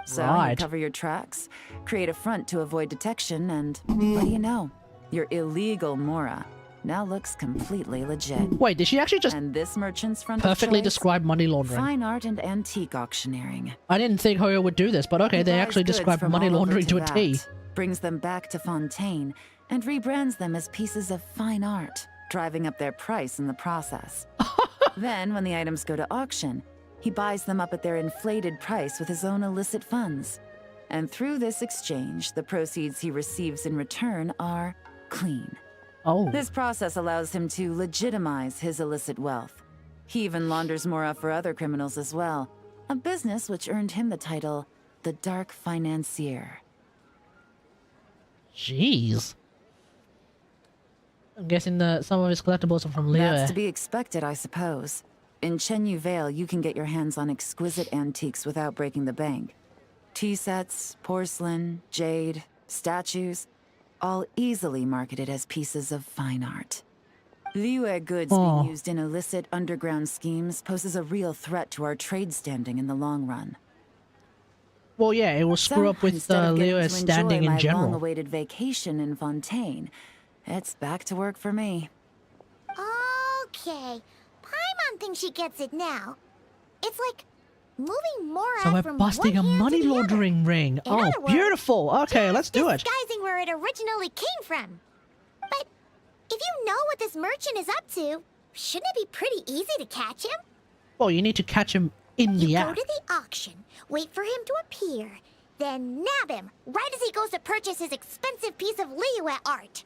So you Right. cover your tracks, create a front to avoid detection, and what do you know? Your illegal Mora now looks completely legit. Wait, did she actually just And this merchant's front perfectly of choice? describe money laundering? Fine art and antique auctioneering. I didn't think Hoyo would do this, but okay, He they buys actually goods described from money all over laundering to a T. that, brings them back to Fontaine, and rebrands them as pieces of fine art, driving up their price in the process. Then, when the items go to auction, he buys them up at their inflated price with his own illicit funds. And through this exchange, the proceeds he receives in return are clean. Oh. This process allows him to legitimize his illicit wealth. He even launders Mora for other criminals as well, a business which earned him the title, the Dark Financier. Jeez. I'm guessing some of his collectibles are from Leo. That's to be expected, I suppose. In Chenyu Vale, you can get your hands on exquisite antiques without breaking the bank. Tea sets, porcelain, jade, statues, all easily marketed as pieces of fine art. Liyue goods Oh. being used in illicit underground schemes poses a real threat to our trade standing in the long run. Well, yeah, it will screw So, up with instead of getting Leo's to standing enjoy in my general. long-awaited vacation in Fontaine, it's back to work for me. Okay. Paimon thinks she gets it now. It's like moving Mora So we're from busting one a hand money to the other. laundering ring. In Oh, other words, beautiful. Okay, let's do it. Disguising where it originally came from. But if you know what this merchant is up to, shouldn't it be pretty easy to catch him? Well, you need to catch him in the You go act. to the auction, wait for him to appear, then nab him right as he goes to purchase his expensive piece of Liyue art.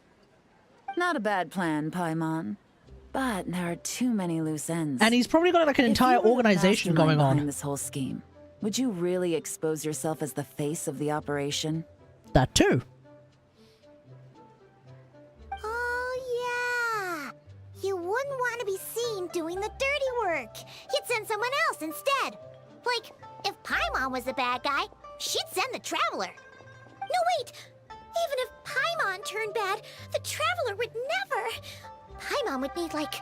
Not a bad plan, Paimon. But there are too many loose ends. And he's probably got like an If entire you were the organization mastermind going behind on. this whole scheme, would you really expose yourself as the face of the operation? That too. Oh, yeah. You wouldn't want to be seen doing the dirty work. You'd send someone else instead. Like, if Paimon was the bad guy, she'd send the Traveler. No, wait. Even if Paimon turned bad, the Traveler would never. Paimon would need, like,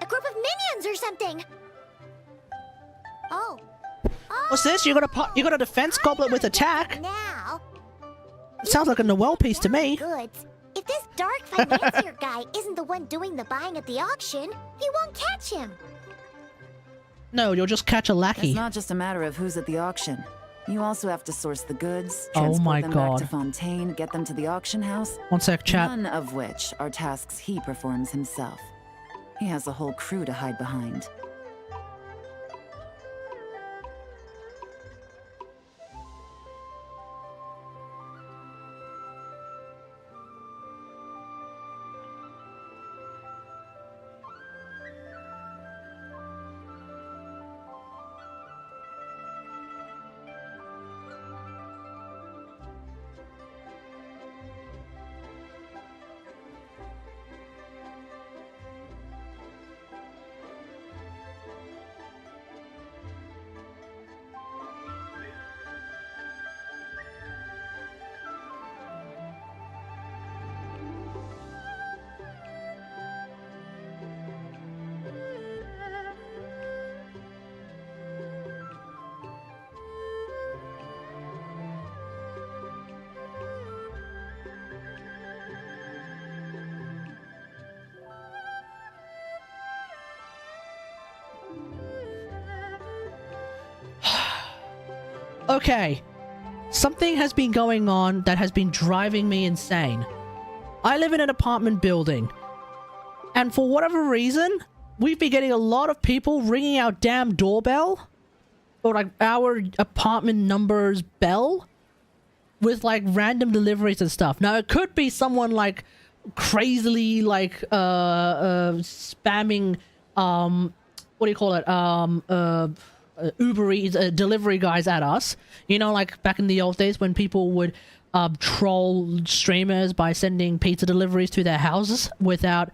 a group of minions or something. Oh. What's this? You got a defense goblet with attack? Now, Sounds like a Noel piece to me. goods. If this dark financier guy isn't the one doing the buying at the auction, you won't catch him. No, you'll just catch a lackey. It's not just a matter of who's at the auction. You also have to source the goods, Oh transport my them God. back to Fontaine, get them to the auction house. One sec, chat. None of which are tasks he performs himself. He has a whole crew to hide behind. Okay. something has been going on that has been driving me insane. I live in an apartment building, and for whatever reason, we've been getting a lot of people ringing our damn doorbell, or like our apartment number's bell, with like random deliveries and stuff. Now it could be someone like crazily like spamming what do you call it, Uber Eats delivery guys at us, you know, like back in the old days when people would troll streamers by sending pizza deliveries to their houses without,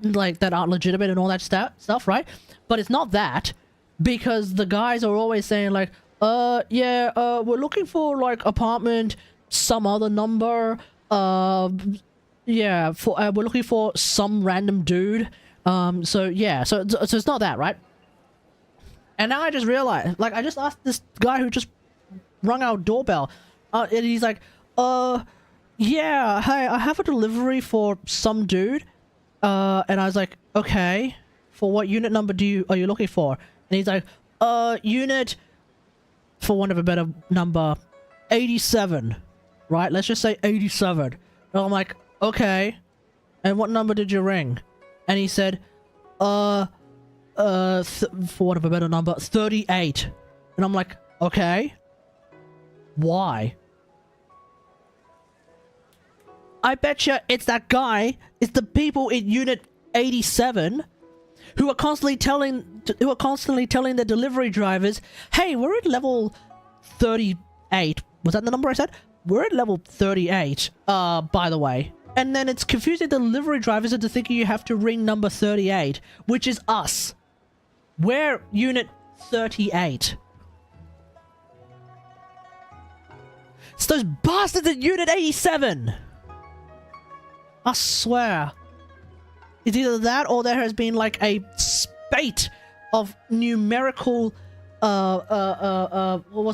like, that aren't legitimate and all that stuff, right? But it's not that, because the guys are always saying like, yeah, we're looking for like apartment some other number, yeah, for we're looking for some random dude. So yeah, so it's not that, right? And now I just realized, like, I just asked this guy who just rung our doorbell, and he's like, yeah, hey, I have a delivery for some dude. And I was like, okay, for what unit number are you looking for? And he's like, unit, for want of a better number, 87, right? Let's just say 87. And I'm like, okay, and what number did you ring? And he said, for want of a better number, 38. And I'm like, okay, why? I betcha it's that guy, it's the people in unit 87 who are constantly telling the delivery drivers, hey, we're at level 38. Was that the number I said? We're at level 38, by the way. And then it's confusing the delivery drivers into thinking you have to ring number 38, which is us. We're unit 38. It's those bastards at unit 87! I swear. It's either that or there has been like a spate of numerical what's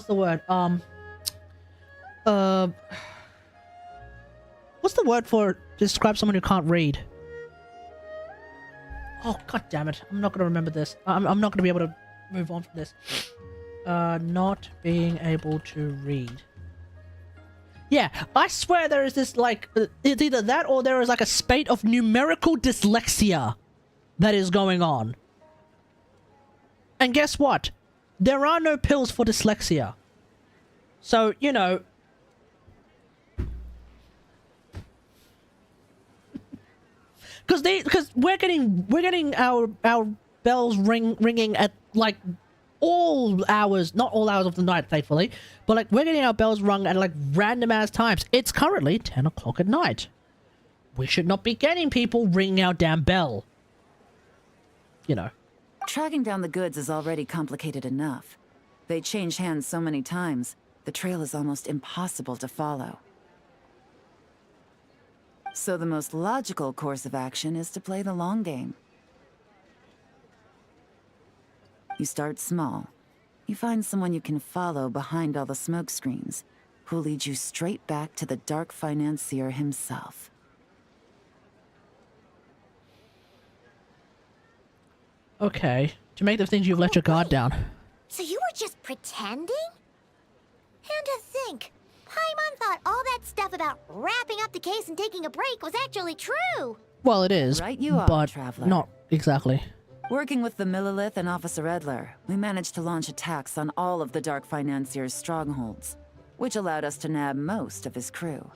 the word? What's the word for describe someone who can't read? Oh, god damn it. I'm not gonna remember this. I'm not gonna be able to move on from this. Not being able to read. Yeah, I swear there is this, like, it's either that or there is like a spate of numerical dyslexia that is going on. And guess what? There are no pills for dyslexia. So, you know... Because we're getting our bells ringing at, like, all hours, not all hours of the night, thankfully, but like we're getting our bells rung at like random ass times. It's currently 10 o'clock at night. We should not be getting people ringing our damn bell. You know. Tracking down the goods is already complicated enough. They change hands so many times, the trail is almost impossible to follow. So the most logical course of action is to play the long game. You start small. You find someone you can follow behind all the smoke screens, who'll lead you straight back to the dark financier himself. Okay. To make them think you've let your guard down. So you were just pretending? And to think, Paimon thought all that stuff about wrapping up the case and taking a break was actually true. Well, it is, Right you are, but traveler. not exactly. Working with the Millilith and Officer Edler, we managed to launch attacks on all of the Dark Financier's strongholds, which allowed us to nab most of his crew.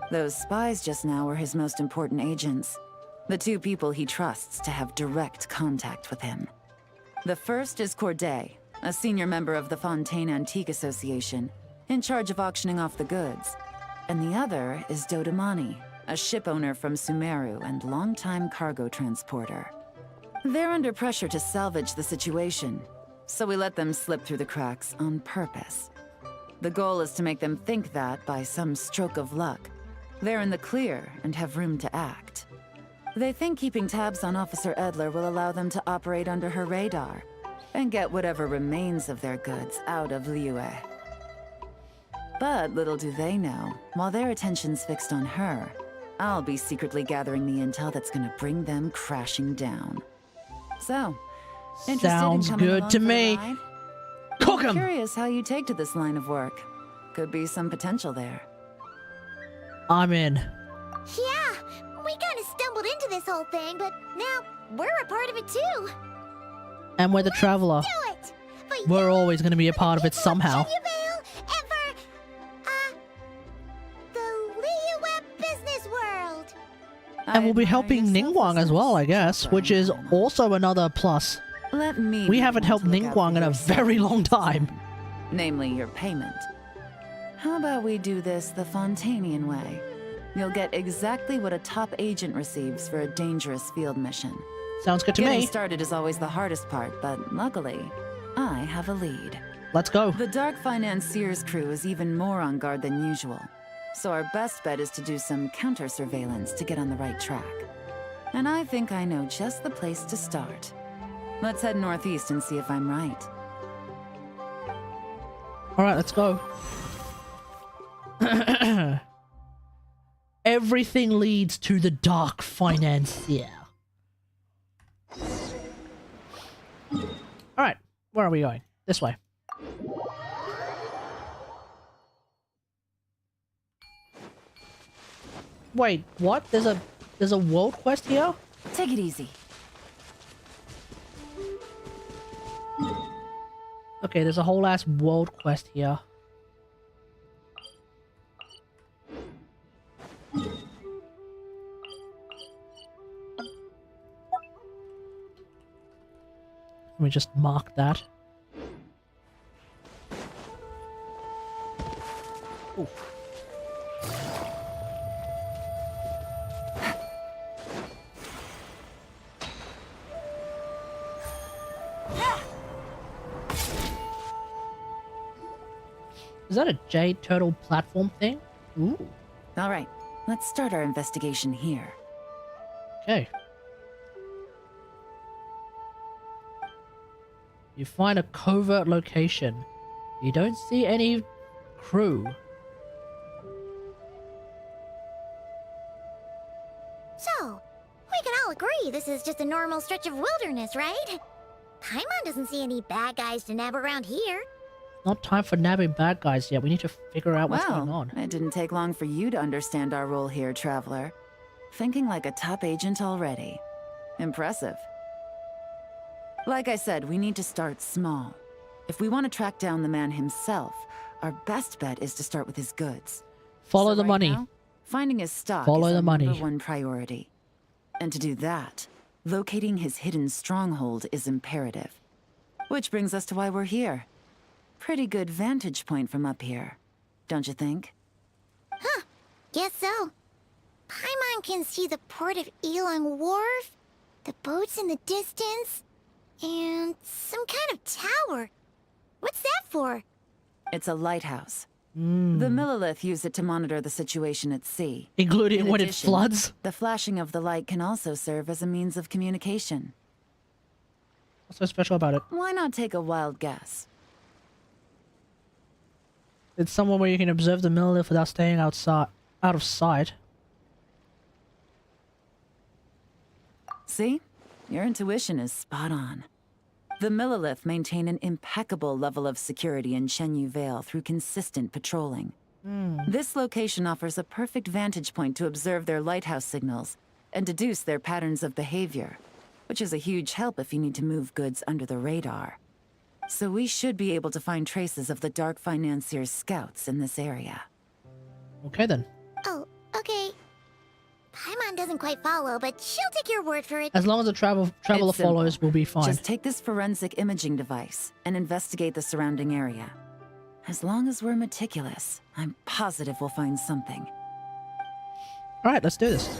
Those spies just now were his most important agents, the two people he trusts to have direct contact with him. The first is Corday, a senior member of the Fontaine Antique Association, in charge of auctioning off the goods. And the other is Dodamani, a ship owner from Sumeru and longtime cargo transporter. They're under pressure to salvage the situation, so we let them slip through the cracks on purpose. The goal is to make them think that, by some stroke of luck, they're in the clear and have room to act. They think keeping tabs on Officer Edler will allow them to operate under her radar and get whatever remains of their goods out of Liyue. But little do they know, while their attention's fixed on her, I'll be secretly gathering the intel that's gonna bring them crashing down. So, interested Sounds in coming good along to for the me. ride? Cook 'em! I'm curious how you take to this line of work. Could be some potential there. I'm in. Yeah, we kind of stumbled into this whole thing, but now we're a part of it too. And we're the traveler. Do it! For We're you, always going to be a for the part of it people somehow. Chenyaville, and for, the Liyue business world. And we'll be I admire helping your Ningguang as well, I selflessness, guess, which is Brian. also another plus. Let me. We be haven't the helped one to look out Ningguang for in a your very long time. namely your payment. How about we do this the Fontanian way? You'll get exactly what a top agent receives for a dangerous field mission. Sounds good to Getting me. started is always the hardest part, but luckily, I have a lead. Let's go. The Dark Financier's crew is even more on guard than usual, so our best bet is to do some counter-surveillance to get on the right track. And I think I know just the place to start. Let's head northeast and see if I'm right. Alright, let's go. Everything leads to the Dark Financier. Alright, where are we going? This way. Wait, what? There's a world quest here? Take it easy. Okay, there's a whole ass world quest here. Let me just mark that. Ooh. Is that a jade turtle platform thing? Ooh. All right, let's start our investigation here. Okay. You find a covert location. You don't see any crew. So, we can all agree this is just a normal stretch of wilderness, right? Paimon doesn't see any bad guys to nab around here. Not time for nabbing bad guys yet. We need to figure out what's going Well, on. it didn't take long for you to understand our role here, Traveler. Thinking like a top agent already. Impressive. Like I said, we need to start small. If we want to track down the man himself, our best bet is to start with his goods. Follow So the right money. now, finding his stock Follow is the our money. number one priority. And to do that, locating his hidden stronghold is imperative. Which brings us to why we're here. Pretty good vantage point from up here, don't you think? Guess so. Paimon can see the port of Yelan Wharf, the boats in the distance, and some kind of tower. What's that for? It's a lighthouse. Hmm. The Millilith use it to monitor the situation at sea. Including In when it addition, floods? The flashing of the light can also serve as a means of communication. What's so special about it? Why not take a wild guess? It's somewhere where you can observe the Millilith without staying out of sight. See? Your intuition is spot on. The Millilith maintain an impeccable level of security in Shenyu Vale through consistent patrolling. This location offers a perfect vantage point to observe their lighthouse signals and deduce their patterns of behavior, which is a huge help if you need to move goods under the radar. So we should be able to find traces of the Dark Financier's scouts in this area. Okay then. Oh, okay. Paimon doesn't quite follow, but she'll take your word for it. As long as the traveler It's simple. follows, we'll be fine. Just take this forensic imaging device and investigate the surrounding area. As long as we're meticulous, I'm positive we'll find something. Alright, let's do this.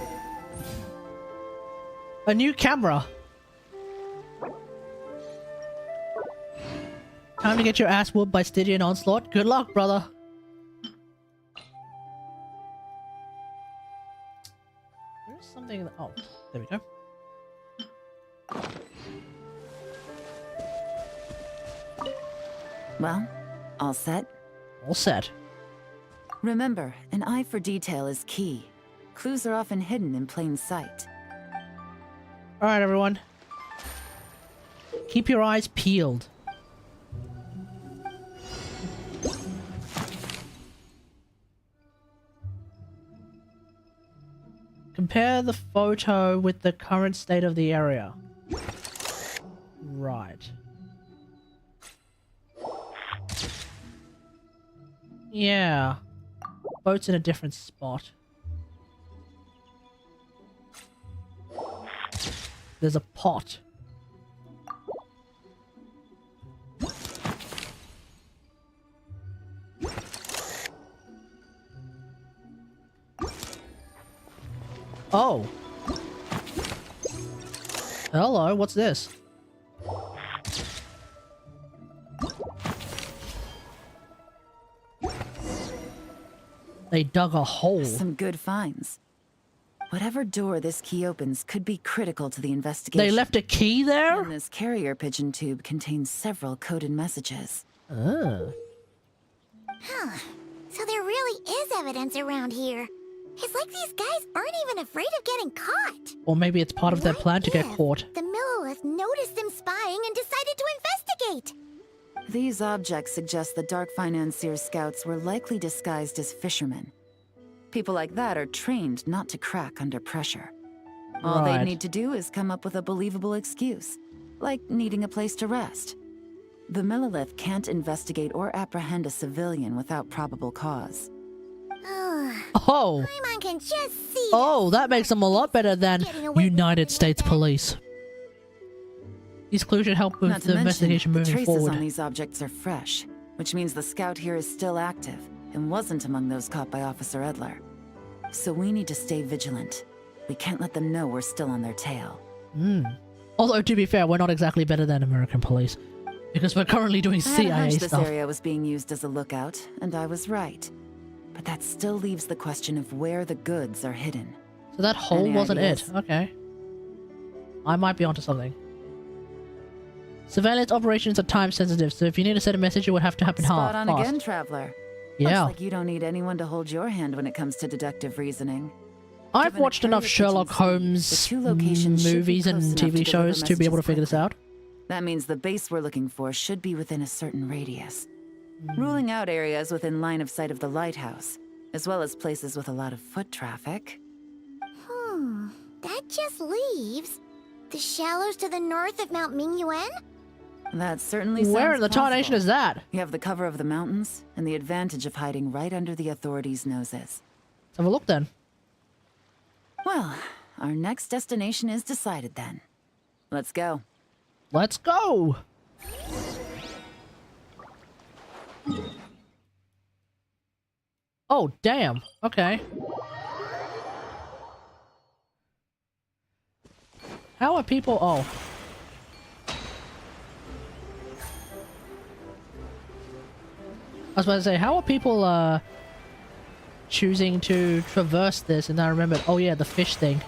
A new camera. Time to get your ass whooped by Stygian Onslaught. Good luck, brother. There's something... Oh, there we go. Well, all set? All set. Remember, an eye for detail is key. Clues are often hidden in plain sight. Alright, everyone. Keep your eyes peeled. Compare the photo with the current state of the area. Right. Yeah. Boat's in a different spot. There's a pot. Oh. Hello, what's this? They dug a hole. Some good finds. Whatever door this key opens could be critical to the investigation. They left a key there? And this carrier pigeon tube contains several coded messages. Oh. Huh. So there really is evidence around here. It's like these guys aren't even afraid of getting caught. Or maybe it's part of their What plan to get if caught. The Millilith noticed them spying and decided to investigate. These objects suggest the Dark Financier scouts were likely disguised as fishermen. People like that are trained not to crack under pressure. All Right. they need to do is come up with a believable excuse, like needing a place to rest. The Millilith can't investigate or apprehend a civilian without probable cause. Oh! Paimon can just see. Oh, that makes them a lot better than Getting away with United something States like that. Police. These clues should help with Not to the mention, investigation the moving traces forward. on these objects are fresh, which means the scout here is still active and wasn't among those caught by Officer Edler. So we need to stay vigilant. We can't let them know we're still on their tail. Although, to be fair, we're not exactly better than American police. Because we're currently doing I had a hunch CIA this stuff. area was being used as a lookout, and I was right. But that still leaves the question of where the goods are hidden. So that hole Any wasn't ideas? it. Okay. I might be onto something. Surveillance operations are time sensitive, so if you need to send a message, it would have to happen Spot on fast. again, Traveler. Yeah. Looks like you don't need anyone to hold your hand when it comes to deductive reasoning. I've Given a watched enough carrier Sherlock pigeon speed, Holmes the two locations should be movies and close enough TV to deliver shows to be able to messages figure this quickly. out. That means the base we're looking for should be within a certain radius. Hmm. Ruling out areas within line of sight of the lighthouse, as well as places with a lot of foot traffic. That just leaves the shallows to the north of Mount Mingyuan? That certainly sounds Where in the tarnation possible. is that? You have the cover of the mountains, and the advantage of hiding right under the authorities' noses. Let's have a look then. Well, our next destination is decided then. Let's go. Let's go! Oh, damn. Okay. How are people... Oh. I was about to say, how are people, choosing to traverse this? And I remembered, oh yeah, the fish thing.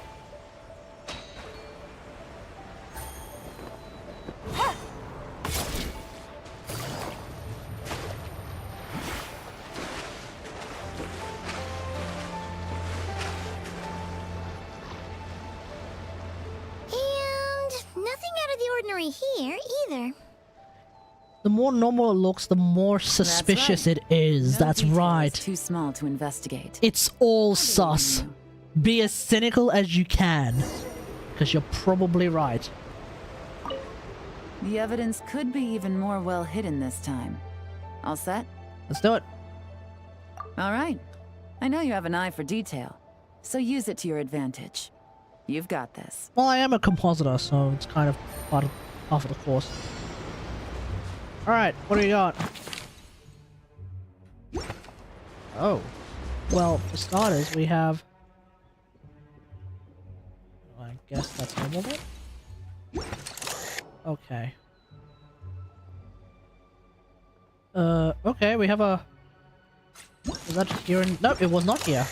And nothing out of the ordinary here either. The more normal it looks, the more suspicious right. it is. No That's detail right. is too small to investigate. It's all sus. Be as cynical as you can. Because you're probably right. The evidence could be even more well hidden this time. All set? Let's do it. All right. I know you have an eye for detail, so use it to your advantage. You've got this. Well, I am a compositor, so it's kind of part of the course. Alright, what do you got? Oh. Well, for starters, we have... I guess that's normal then? Okay. Okay, we have a... Was that here in... No, it was not here.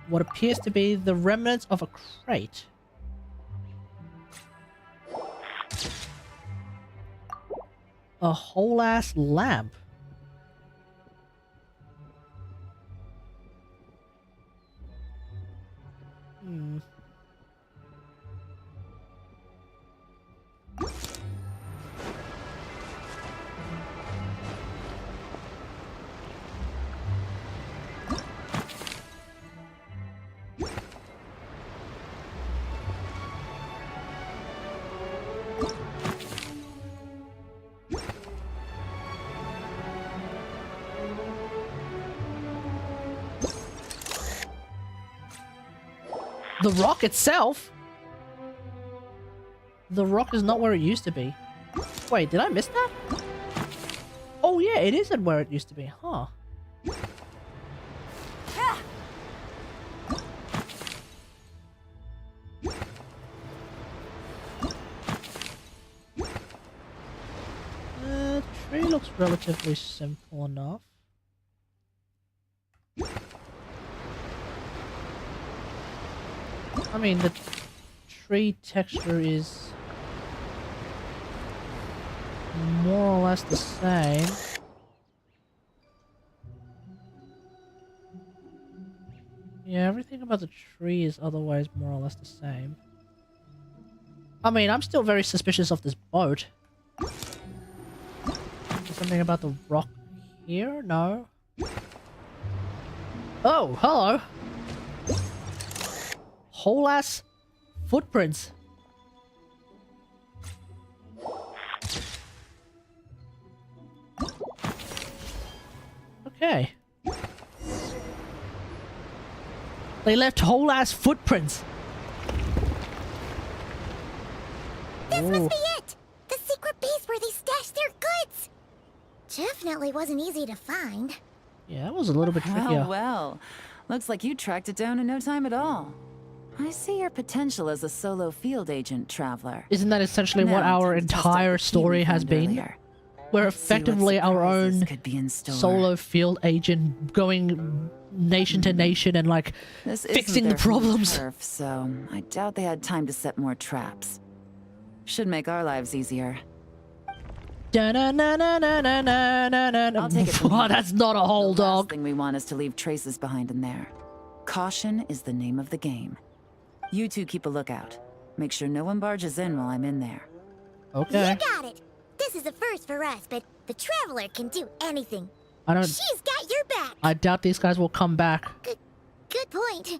What appears to be the remnants of a crate. A whole-ass lamp. Hmm. The rock itself? The rock is not where it used to be. Wait, did I miss that? Oh yeah, it isn't where it used to be, huh? The tree looks relatively simple enough. I mean, the tree texture is more or less the same. Yeah, everything about the tree is otherwise more or less the same. I mean, I'm still very suspicious of this boat. Something about the rock here? No. Oh, hello! Whole ass footprints. Okay. They left whole ass footprints. This must be it! The secret base where they stashed their goods! Definitely wasn't easy to find. Yeah, that was a little bit trickier. Well, well. Looks like you tracked it down in no time at all. I see your potential as a solo field agent, Traveler. Isn't that essentially what Now, our time to test out entire the key story we has found been? earlier. We're Let's see what effectively our surprises own could be in store. solo field agent going nation to nation and like This fixing isn't the their home problems. turf, so I doubt they had time to set more traps. Should make our lives easier. I'll take it from Oh, here. that's not a whole The last dog. thing we want is to leave traces behind in there. Caution is the name of the game. You two keep a lookout. Make sure no one barges in while I'm in there. Okay. You got it! This is a first for us, but the Traveler can do anything. I don't. She's got your back! I doubt these guys will come back. Good point.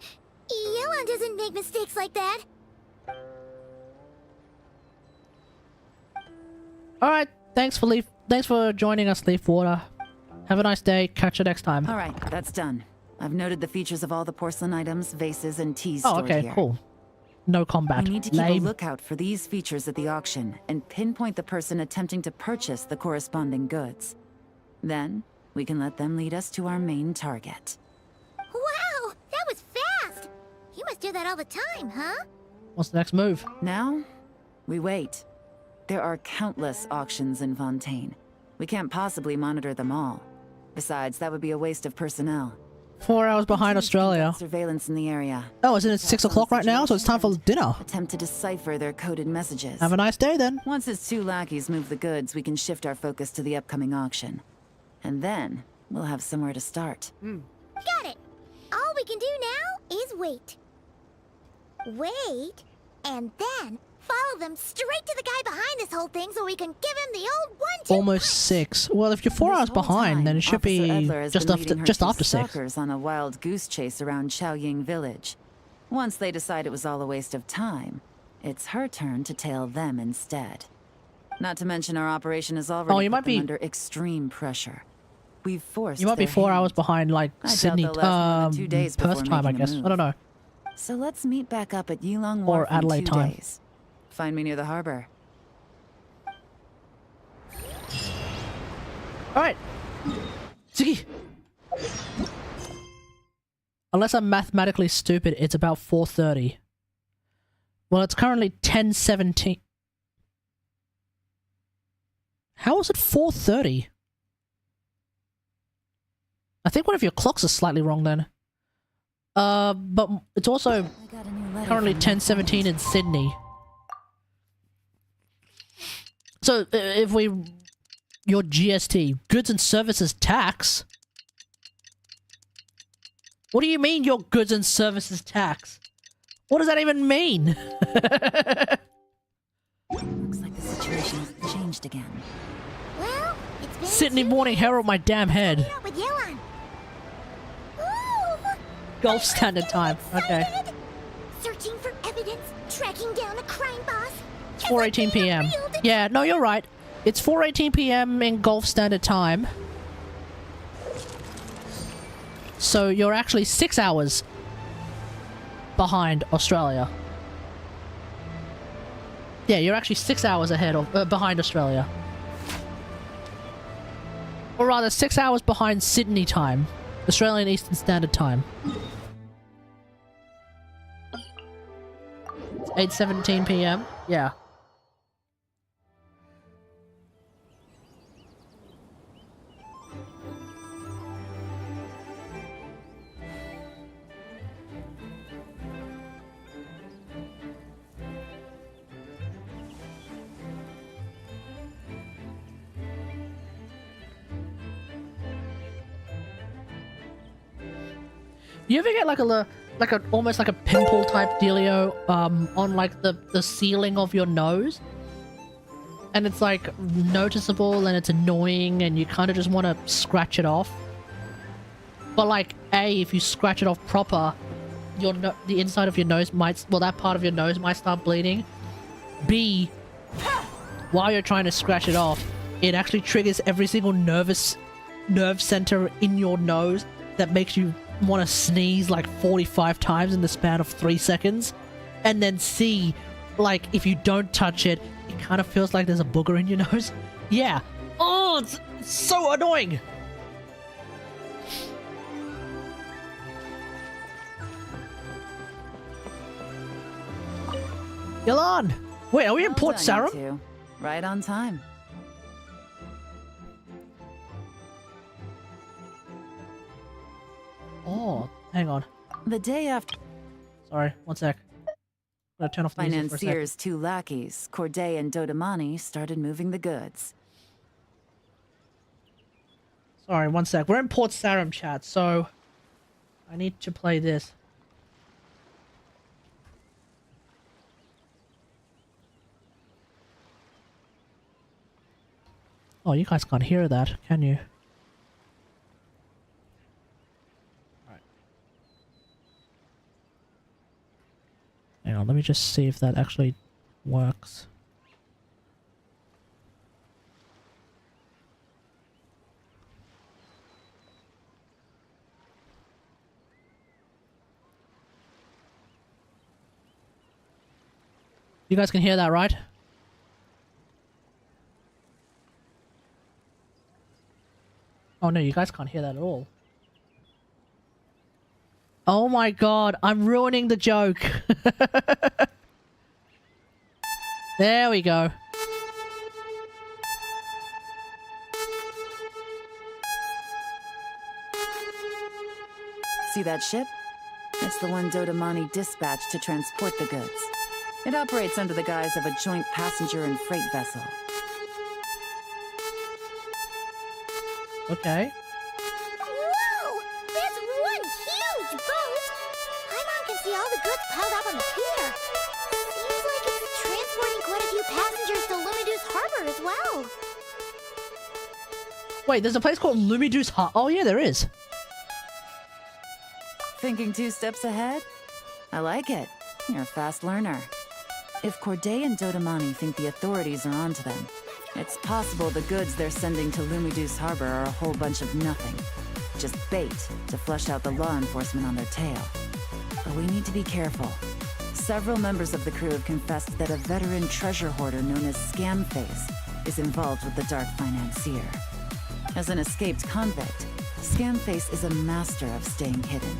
Yelan doesn't make mistakes like that. All right. Thanks for joining us, Leafwater. Have a nice day. Catch you next time. All right, that's done. I've noted the features of all the porcelain items, vases, and teas Oh, stored okay, here. cool. No combat. We need to keep Lame. a lookout for these features at the auction and pinpoint the person attempting to purchase the corresponding goods. Then, we can let them lead us to our main target. Wow, that was fast! You must do that all the time, huh? What's the next move? Now, we wait. There are countless auctions in Fontaine. We can't possibly monitor them all. Besides, that would be a waste of personnel. 4 hours behind Australia. Surveillance in the area. Oh, isn't it 6 o'clock right now? So it's time for dinner. Attempt to decipher their coded messages. Have a nice day then. Once its two lackeys move the goods, we can shift our focus to the upcoming auction. And then, we'll have somewhere to start. Got it! All we can do now is wait. Wait, and then follow them straight to the guy behind this whole thing so we can give him the old 1-2 Almost 6. Well, if you're 4 This hours whole behind, time, then it should Officer be Edler has just been after leading her just two after 6. stalkers on a wild goose chase around Chaoying village. Once they decide it was all a waste of time, it's her turn to tail them instead. Not to mention our operation has already Oh, you put might them be- under extreme pressure. We've forced You might be their 4 hours hand. behind, like I doubt Sydney, they'll last more than 2 days Perth before time, I making a guess. I move. don't know. So let's meet back up at Yelan Or Wharf in Adelaide 2 time. days. Find me near the harbor. Alright. Ziggy. Unless I'm mathematically stupid, it's about 4:30. Well, it's currently 10:17. How is it 4:30? I think one of your clocks is slightly wrong then. But it's also I got a new letter currently from 10:17 in Sydney. So if we, your GST, goods and services tax. What do you mean your goods and services tax? What does that even mean? Looks like the situation has changed again. Well, it's been Sydney 2 Morning days. Herald, my damn head. Meet up with Yelan. Ooh, Gulf Standard Time. Okay. excited. Searching for evidence, tracking down a crime boss. It's 4:18 p.m. Everything revealed. Yeah, no, you're right. It's 4:18 p.m. in Gulf Standard Time. So you're actually 6 hours behind Australia. Yeah, you're actually 6 hours ahead of behind Australia. Or rather, 6 hours behind Sydney time. Australian Eastern Standard Time. It's 8:17 p.m. Yeah. You ever get like a almost like a pimple type dealio on like the ceiling of your nose? And it's like noticeable and it's annoying and you kind of just want to scratch it off. But like A, if you scratch it off proper, the inside of your nose might, well, that part of your nose might start bleeding. B, while you're trying to scratch it off, it actually triggers every single nerve center in your nose that makes you want to sneeze like 45 times in the span of 3 seconds. And then C, like if you don't touch it, it kind of feels like there's a booger in your nose. Yeah. Oh, it's so annoying. Yelan! Wait, are we in Well Port done, Sarum? you two. Right on time. Oh, hang on. The day after Sorry, one sec. I'm gonna turn off the music for a sec. Financier's two lackeys, Corday and Dodamani, started moving the goods. Sorry, one sec. We're in Port Sarum chat, so I need to play this. Oh, you guys can't hear that, can you? Alright. Hang on, let me just see if that actually works. You guys can hear that, right? Oh no, you guys can't hear that at all. Oh my god, I'm ruining the joke. There we go. See that ship? It's the one Dodamani dispatched to transport the goods. It operates under the guise of a joint passenger and freight vessel. Okay. Whoa! That's one huge boat! Paimon can see all the goods piled up on the pier. Seems like it's transporting quite a few passengers to Lumidu's harbor as well. Wait, there's a place called Lumidu's Hut. Oh yeah, there is. Thinking 2 steps ahead? I like it. You're a fast learner. If Corday and Dodamani think the authorities are onto them, it's possible the goods they're sending to Lumidu's harbor are a whole bunch of nothing. Just bait to flush out the law enforcement on their tail. But we need to be careful. Several members of the crew have confessed that a veteran treasure hoarder known as Scamface is involved with the Dark Financier. As an escaped convict, Scamface is a master of staying hidden.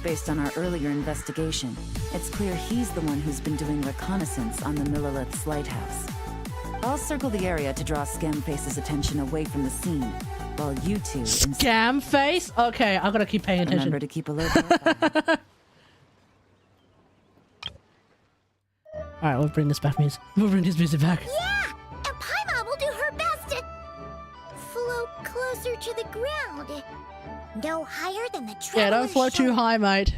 Based on our earlier investigation, it's clear he's the one who's been doing reconnaissance on the Millilith's lighthouse. I'll circle the area to draw Scamface's attention away from the scene, while you two... Scam face? Okay, I gotta keep paying attention. Remember to keep a low profile. Alright, we'll bring this back music. We'll bring this music back. Yeah! And Paimon will do her best to float closer to the ground. No higher than the traveler's Yeah, don't float too shoulder. high, mate.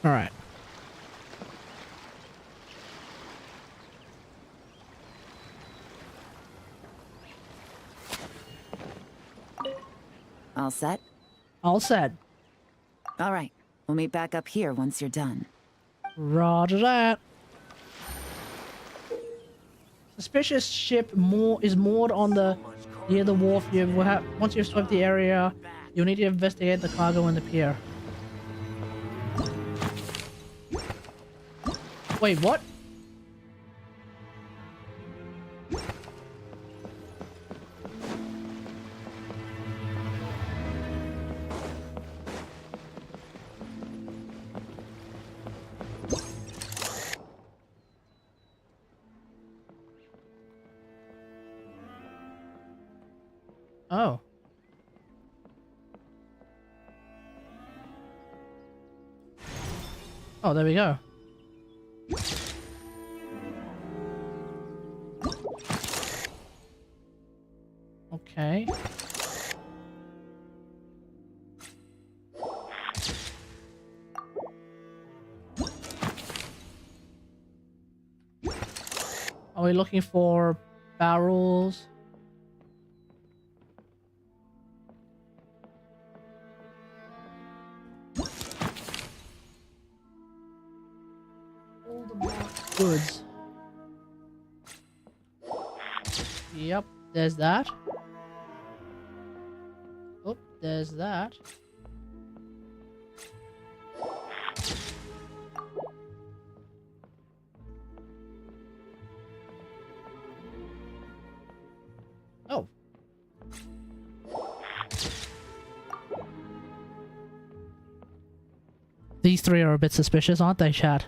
All right. All set? All set. All right. We'll meet back up here once you're done. Roger that. Suspicious ship is moored on the near the wharf. You will have once you've swept the area, you'll need to investigate the cargo in the pier. Wait, what? Oh. Oh, there we go. Okay. Are we looking for barrels? All the marked goods. Yep, there's that. Oh, there's that. Oh. These three are a bit suspicious, aren't they, chat?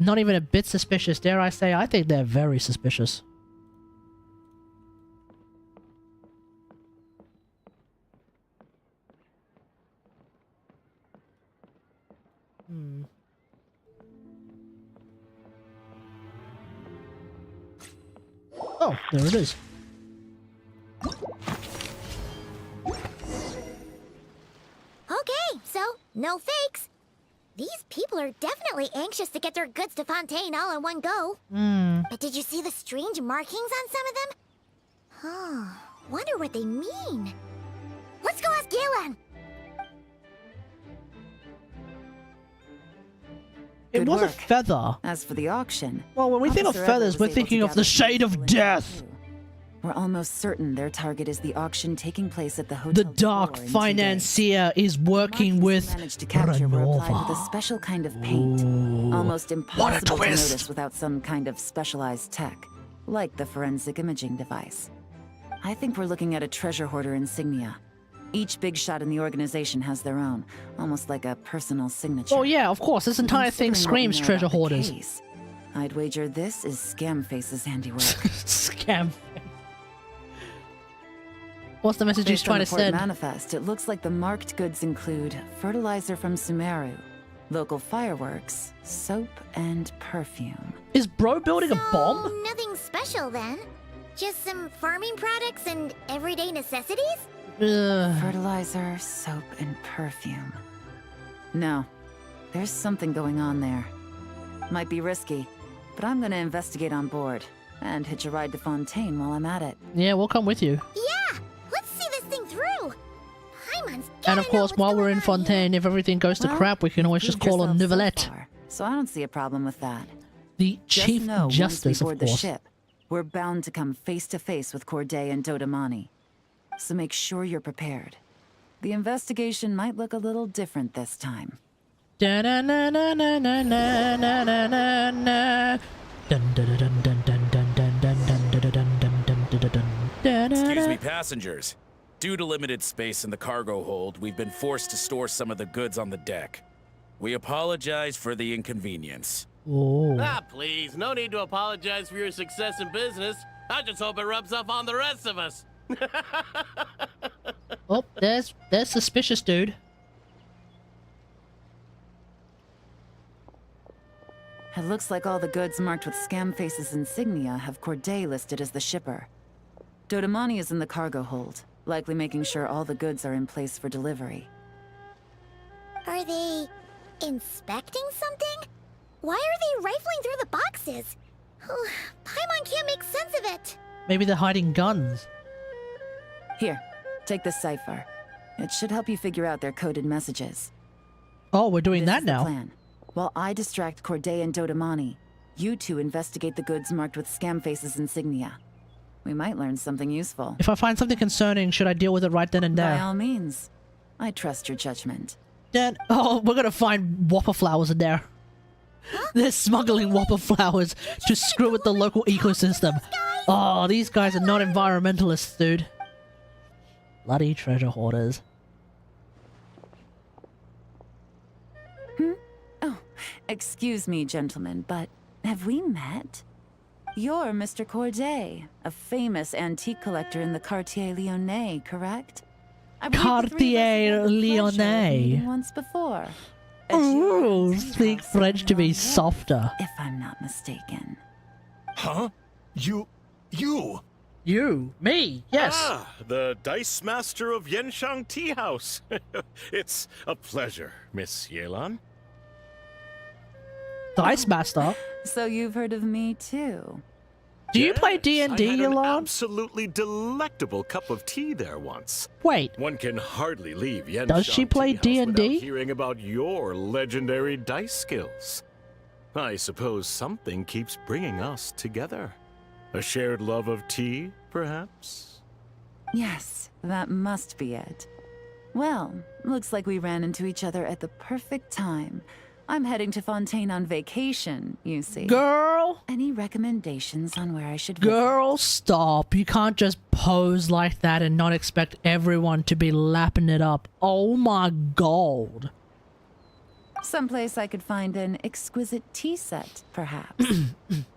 Not even a bit suspicious, dare I say. I think they're very suspicious. Oh, there it is. Okay, so no fakes. These people are definitely anxious to get their goods to Fontaine all in one go. But did you see the strange markings on some of them? Huh. Wonder what they mean. Let's go ask Yelan. It Good was a work. feather. As for the auction, Well, when we think of Officer feathers, Everett we're was able thinking to of the gather shade some of death. clues. We're almost certain their target is the auction taking place at the hotel. The dark Mora in 2 days. financier is working Markings with we managed to capture were applied with a Renova. special kind of paint. Almost impossible to twist. notice without some kind of specialized tech, like the forensic imaging device. I think we're looking at a treasure hoarder insignia. Each big shot in the organization has their own, almost like a personal signature. Oh yeah, of course. This entire thing Considering what we screams know treasure about the hoarders. case, I'd wager this is Scamface's handiwork. Scam. What's the message he's Based on trying the to port send? manifest, it looks like the marked goods include fertilizer from Sumeru, local fireworks, soap, and perfume. Is bro building a bomb? So, nothing special then. Just some farming products and everyday necessities? Fertilizer, soap, and perfume. No, there's something going on there. Might be risky, but I'm gonna investigate on board and hitch a ride to Fontaine while I'm at it. Yeah, we'll come with you. Yeah! Let's see this thing through! Paimon's gotta And of know course, what's while we're going in on here. Fontaine, if everything goes to Well, crap, we can always you've just call on proved yourself Novelette. so far, so I don't see a problem with that. The Just Chief know Justice, once we of board the course. ship, we're bound to come face to face with Corday and Dodamani. So make sure you're prepared. The investigation might look a little different this time. Excuse me, passengers. Due to limited space in the cargo hold, we've been forced to store some of the goods on the deck. We apologize for the inconvenience. Oh. Ah, please, no need to apologize for your success in business. I just hope it rubs off on the rest of us. Oh, there's suspicious dude. It looks like all the goods marked with Scamface's insignia have Corday listed as the shipper. Dodamani is in the cargo hold, likely making sure all the goods are in place for delivery. Are they Inspecting something? Why are they rifling through the boxes? Oh, Paimon can't make sense of it. Maybe they're hiding guns. Here, take this cipher. It should help you figure out their coded messages. Oh, we're doing This that is the now. plan. While I distract Corday and Dodamani, you two investigate the goods marked with Scamface's insignia. We might learn something useful. If I find something concerning, should I deal with it right then and By there? all means. I trust your judgment. Then, oh, we're gonna find whopper flowers in there. They're smuggling whopper flowers to screw with the local ecosystem. Oh, these guys are not environmentalists, dude. Bloody treasure hoarders. Oh, excuse me, gentlemen, but have we met? You're Mr. Corday, a famous antique collector in the Quartier Lyonnais, correct? I believe the three of us have had the pleasure of Lyonnais. meeting once before. At Ooh, your antique speak house French in to be Lyonnais, softer. if I'm not mistaken. Huh? You? You? Me? Yes. Ah, the Dice Master of Yenshang Tea House. It's a pleasure, Miss Yelan. Dice Master. So you've heard of me too? Do you play Yes, D&D, I had an Yelan? absolutely delectable cup of tea there once. Wait, One can hardly leave Yenshang Does she play Tea House D&D? without hearing about your legendary dice skills. I suppose something keeps bringing us together. A shared love of tea, perhaps? Yes, that must be it. Well, looks like we ran into each other at the perfect time. I'm heading to Fontaine on vacation, you see. girl. Any recommendations on where I should visit? Girl, stop. You can't just pose like that and not expect everyone to be lapping it up. Oh my god. Someplace I could find an exquisite tea set, perhaps.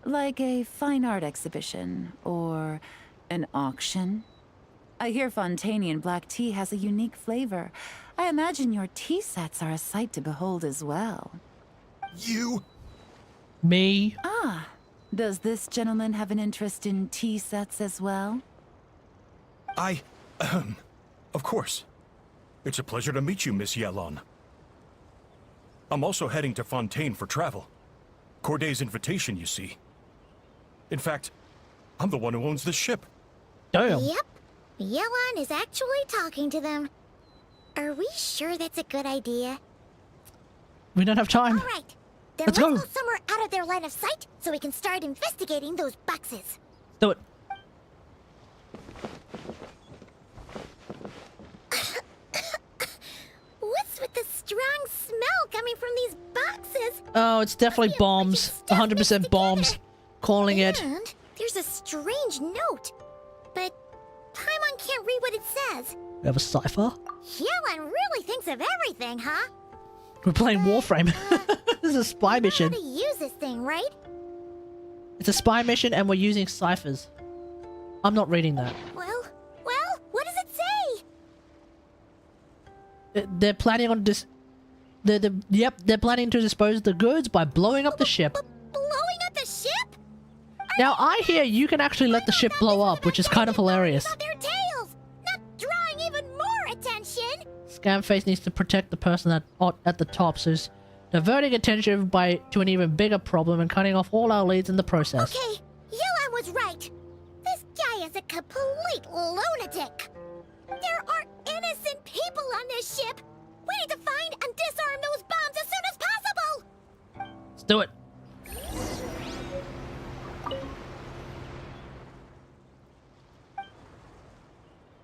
Like a fine art exhibition or an auction. I hear Fontainian black tea has a unique flavor. I imagine your tea sets are a sight to behold as well. You? Me? Ah, does this gentleman have an interest in tea sets as well? Of course. It's a pleasure to meet you, Miss Yelan. I'm also heading to Fontaine for travel. Corday's invitation, you see. In fact, I'm the one who owns this ship. Damn. Yep. Yelan is actually talking to them. Are we sure that's a good idea? We don't have time. All right. Then Let's let's go. go somewhere out of their line of sight so we can start investigating those boxes. Do it. What's with the strong smell coming from these boxes? Oh, it's definitely I feel like bombs. it's stuff mixed 100% bombs. together. Calling it. And there's a strange note. But Paimon can't read what it says. We have a cipher. Yelan really thinks of everything, huh? We're playing Warframe. This is a spy How mission. to use this thing, right? It's a spy mission and we're using ciphers. I'm not reading that. Well, what does it say? They're planning on they're planning to dispose of the goods by blowing up the ship. Blowing up the ship? Now I hear you can actually let the ship blow up, which is kind of hilarious. About their tails, not drawing even more attention. Scamface needs to protect the person at the top, so he's diverting attention to an even bigger problem and cutting off all our leads in the process. Okay, Yelan was right. This guy is a complete lunatic. There are innocent people on this ship. We need to find and disarm those bombs as soon as possible. Let's do it.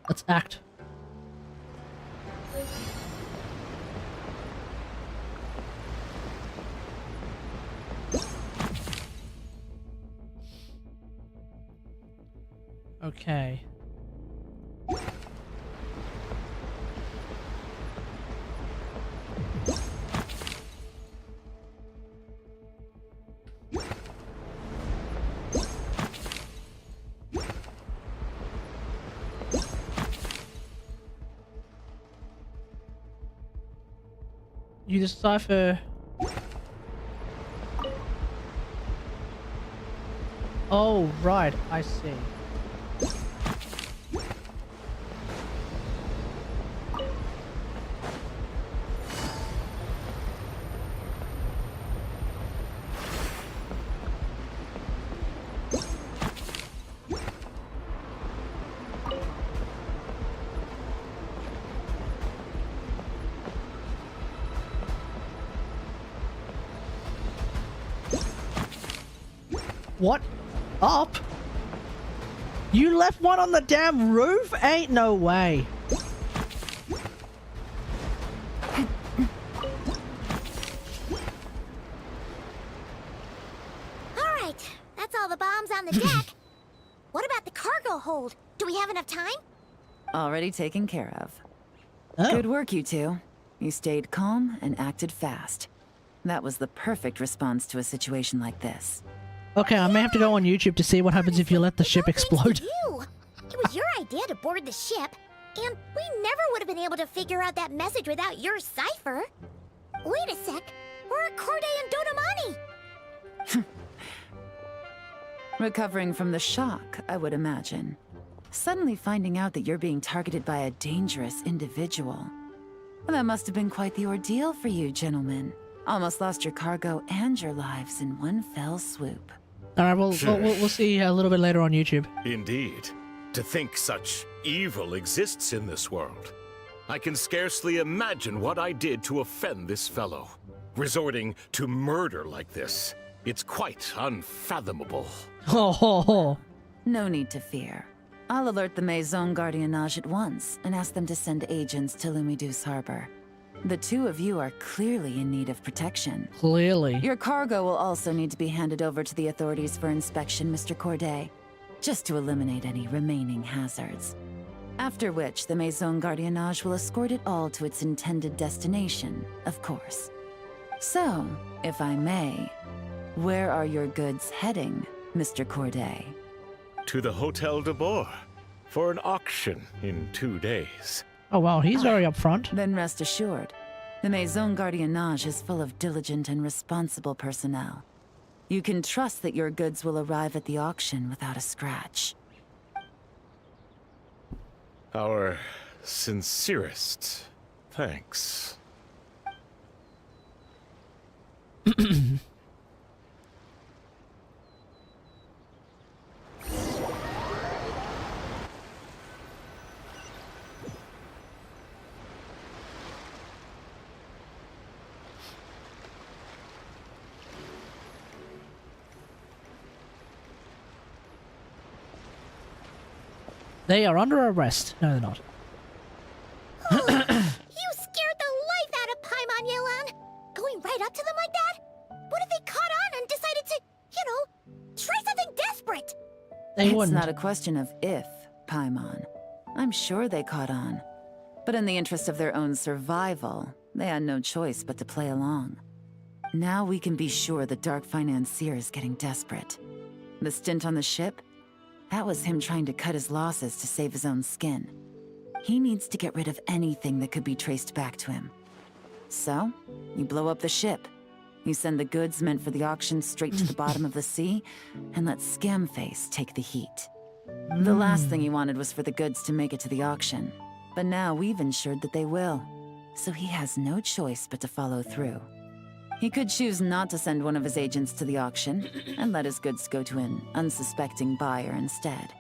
Let's act. Okay. You decipher. Oh, right, I see. What? Up? You left one on the damn roof? Ain't no way. Alright, that's all the bombs on the deck. What about the cargo hold? Do we have enough time? Already taken care of. Oh. Good work, you two. You stayed calm and acted fast. That was the perfect response to a situation like this. Okay, I may have to go on YouTube to see what happens if you let the ship explode. It was your idea to board the ship, and we never would have been able to figure out that message without your cipher. Wait a sec, where are Corday and Dodamani? Recovering from the shock, I would imagine. Suddenly finding out that you're being targeted by a dangerous individual. Well, that must have been quite the ordeal for you, gentlemen. Almost lost your cargo and your lives in one fell swoop. Alright, we'll see a little bit later on YouTube. Indeed. To think such evil exists in this world. I can scarcely imagine what I did to offend this fellow. Resorting to murder like this. It's quite unfathomable. Oh. No need to fear. I'll alert the Maison Gardiennage at once and ask them to send agents to Lumidus Harbor. The two of you are clearly in need of protection. Clearly. Your cargo will also need to be handed over to the authorities for inspection, Mr. Corday, just to eliminate any remaining hazards. After which, the Maison Gardiennage will escort it all to its intended destination, of course. So, if I may, where are your goods heading, Mr. Corday? To the Hotel de Boer for an auction in 2 days. Oh wow, he's very upfront. Then rest assured, the Maison Gardiennage is full of diligent and responsible personnel. You can trust that your goods will arrive at the auction without a scratch. Our sincerest thanks. They are under arrest. No, they're not. You scared the life out of Paimon, Yelan! Going right up to them like that? What if they caught on and decided to, try something desperate? They It's wouldn't. not a question of if, Paimon. I'm sure they caught on. But in the interest of their own survival, they had no choice but to play along. Now we can be sure the Dark Financier is getting desperate. The stint on the ship? That was him trying to cut his losses to save his own skin. He needs to get rid of anything that could be traced back to him. So, you blow up the ship. You send the goods meant for the auction straight to the bottom of the sea, and let Scamface take the heat. The last thing he wanted was for the goods to make it to the auction. But now we've ensured that they will. So he has no choice but to follow through. He could choose not to send one of his agents to the auction, and let his goods go to an unsuspecting buyer instead.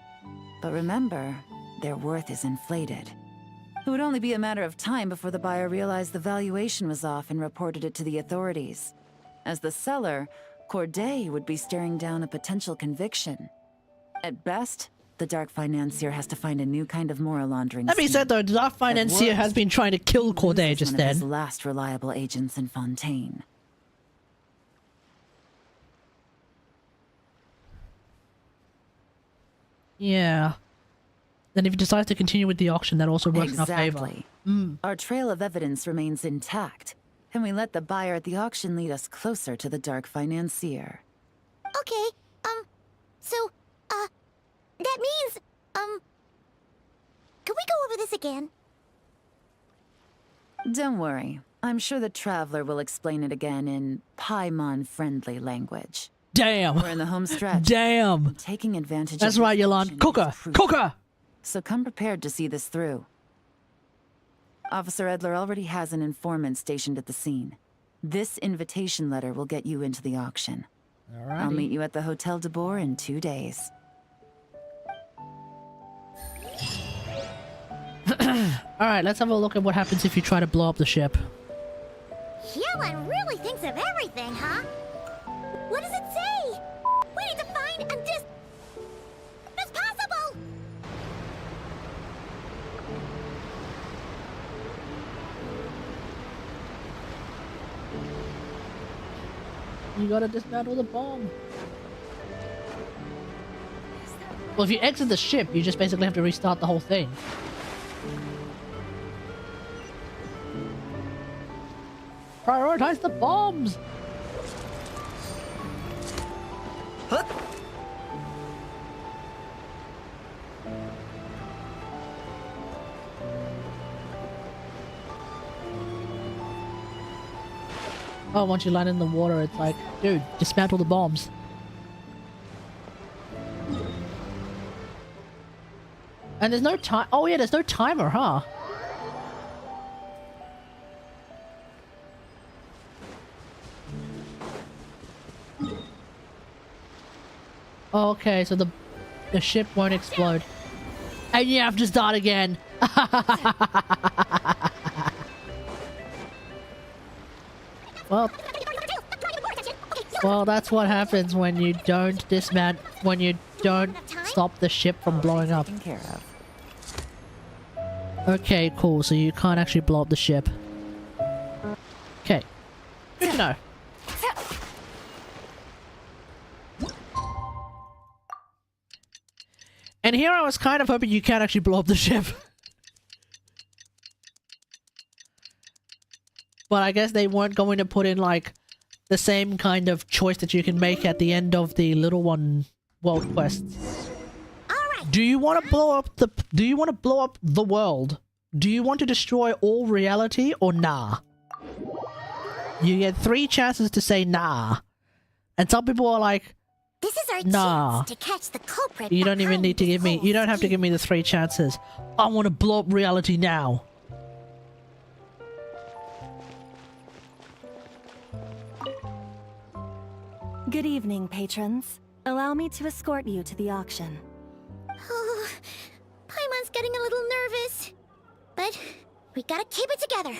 But remember, their worth is inflated. It would only be a matter of time before the buyer realized the valuation was off and reported it to the authorities. As the seller, Corday would be staring down a potential conviction. At best, the Dark Financier has to find a new kind of Mora laundering That being scheme. said, though, the Dark Financier worst, has been trying to kill Corday This is just one of his then. last reliable agents in Fontaine. Yeah. Then if he decides to continue with the auction, that also works in our favor. Exactly. Our trail of evidence remains intact, and we let the buyer at the auction lead us closer to the Dark Financier. Okay, that means, can we go over this again? Don't worry. I'm sure the Traveler will explain it again in Paimon-friendly language. Damn. We're in the home stretch. Damn. Taking advantage That's of right, this Yelan. auction Cooker. is crucial. Cooker. So come prepared to see this through. Officer Edler already has an informant stationed at the scene. This invitation letter will get you into the auction. I'll meet you at the Hotel de Boer in 2 days. Alright, let's have a look at what happens if you try to blow up the ship. Yelan really thinks of everything, huh? What does it say? We need to find You gotta dismantle the bomb. Well, if you exit the ship, you just basically have to restart the whole thing. Prioritize the bombs! Oh, once you land in the water, it's like, dude, dismantle the bombs. And there's no time. Oh yeah, there's no timer, huh? Oh, okay, so the ship won't explode. And you have to start again. Well, that's what happens when you don't stop the ship from blowing up. Taken care of. Okay, cool. So you can't actually blow up the ship. Okay. Good to know. And here I was kind of hoping you can't actually blow up the ship. But I guess they weren't going to put in, like, the same kind of choice that you can make at the end of the little one world quests. Do you want to blow up the world? Do you want to destroy all reality or nah? You get 3 chances to say nah. And some people are like, This is our nah. chance to catch the culprit. You don't even need to give me, you don't have to give me the 3 chances. I want to blow up reality now. Good evening, patrons. Allow me to escort you to the auction. Oh, Paimon's getting a little nervous. But we gotta keep it together.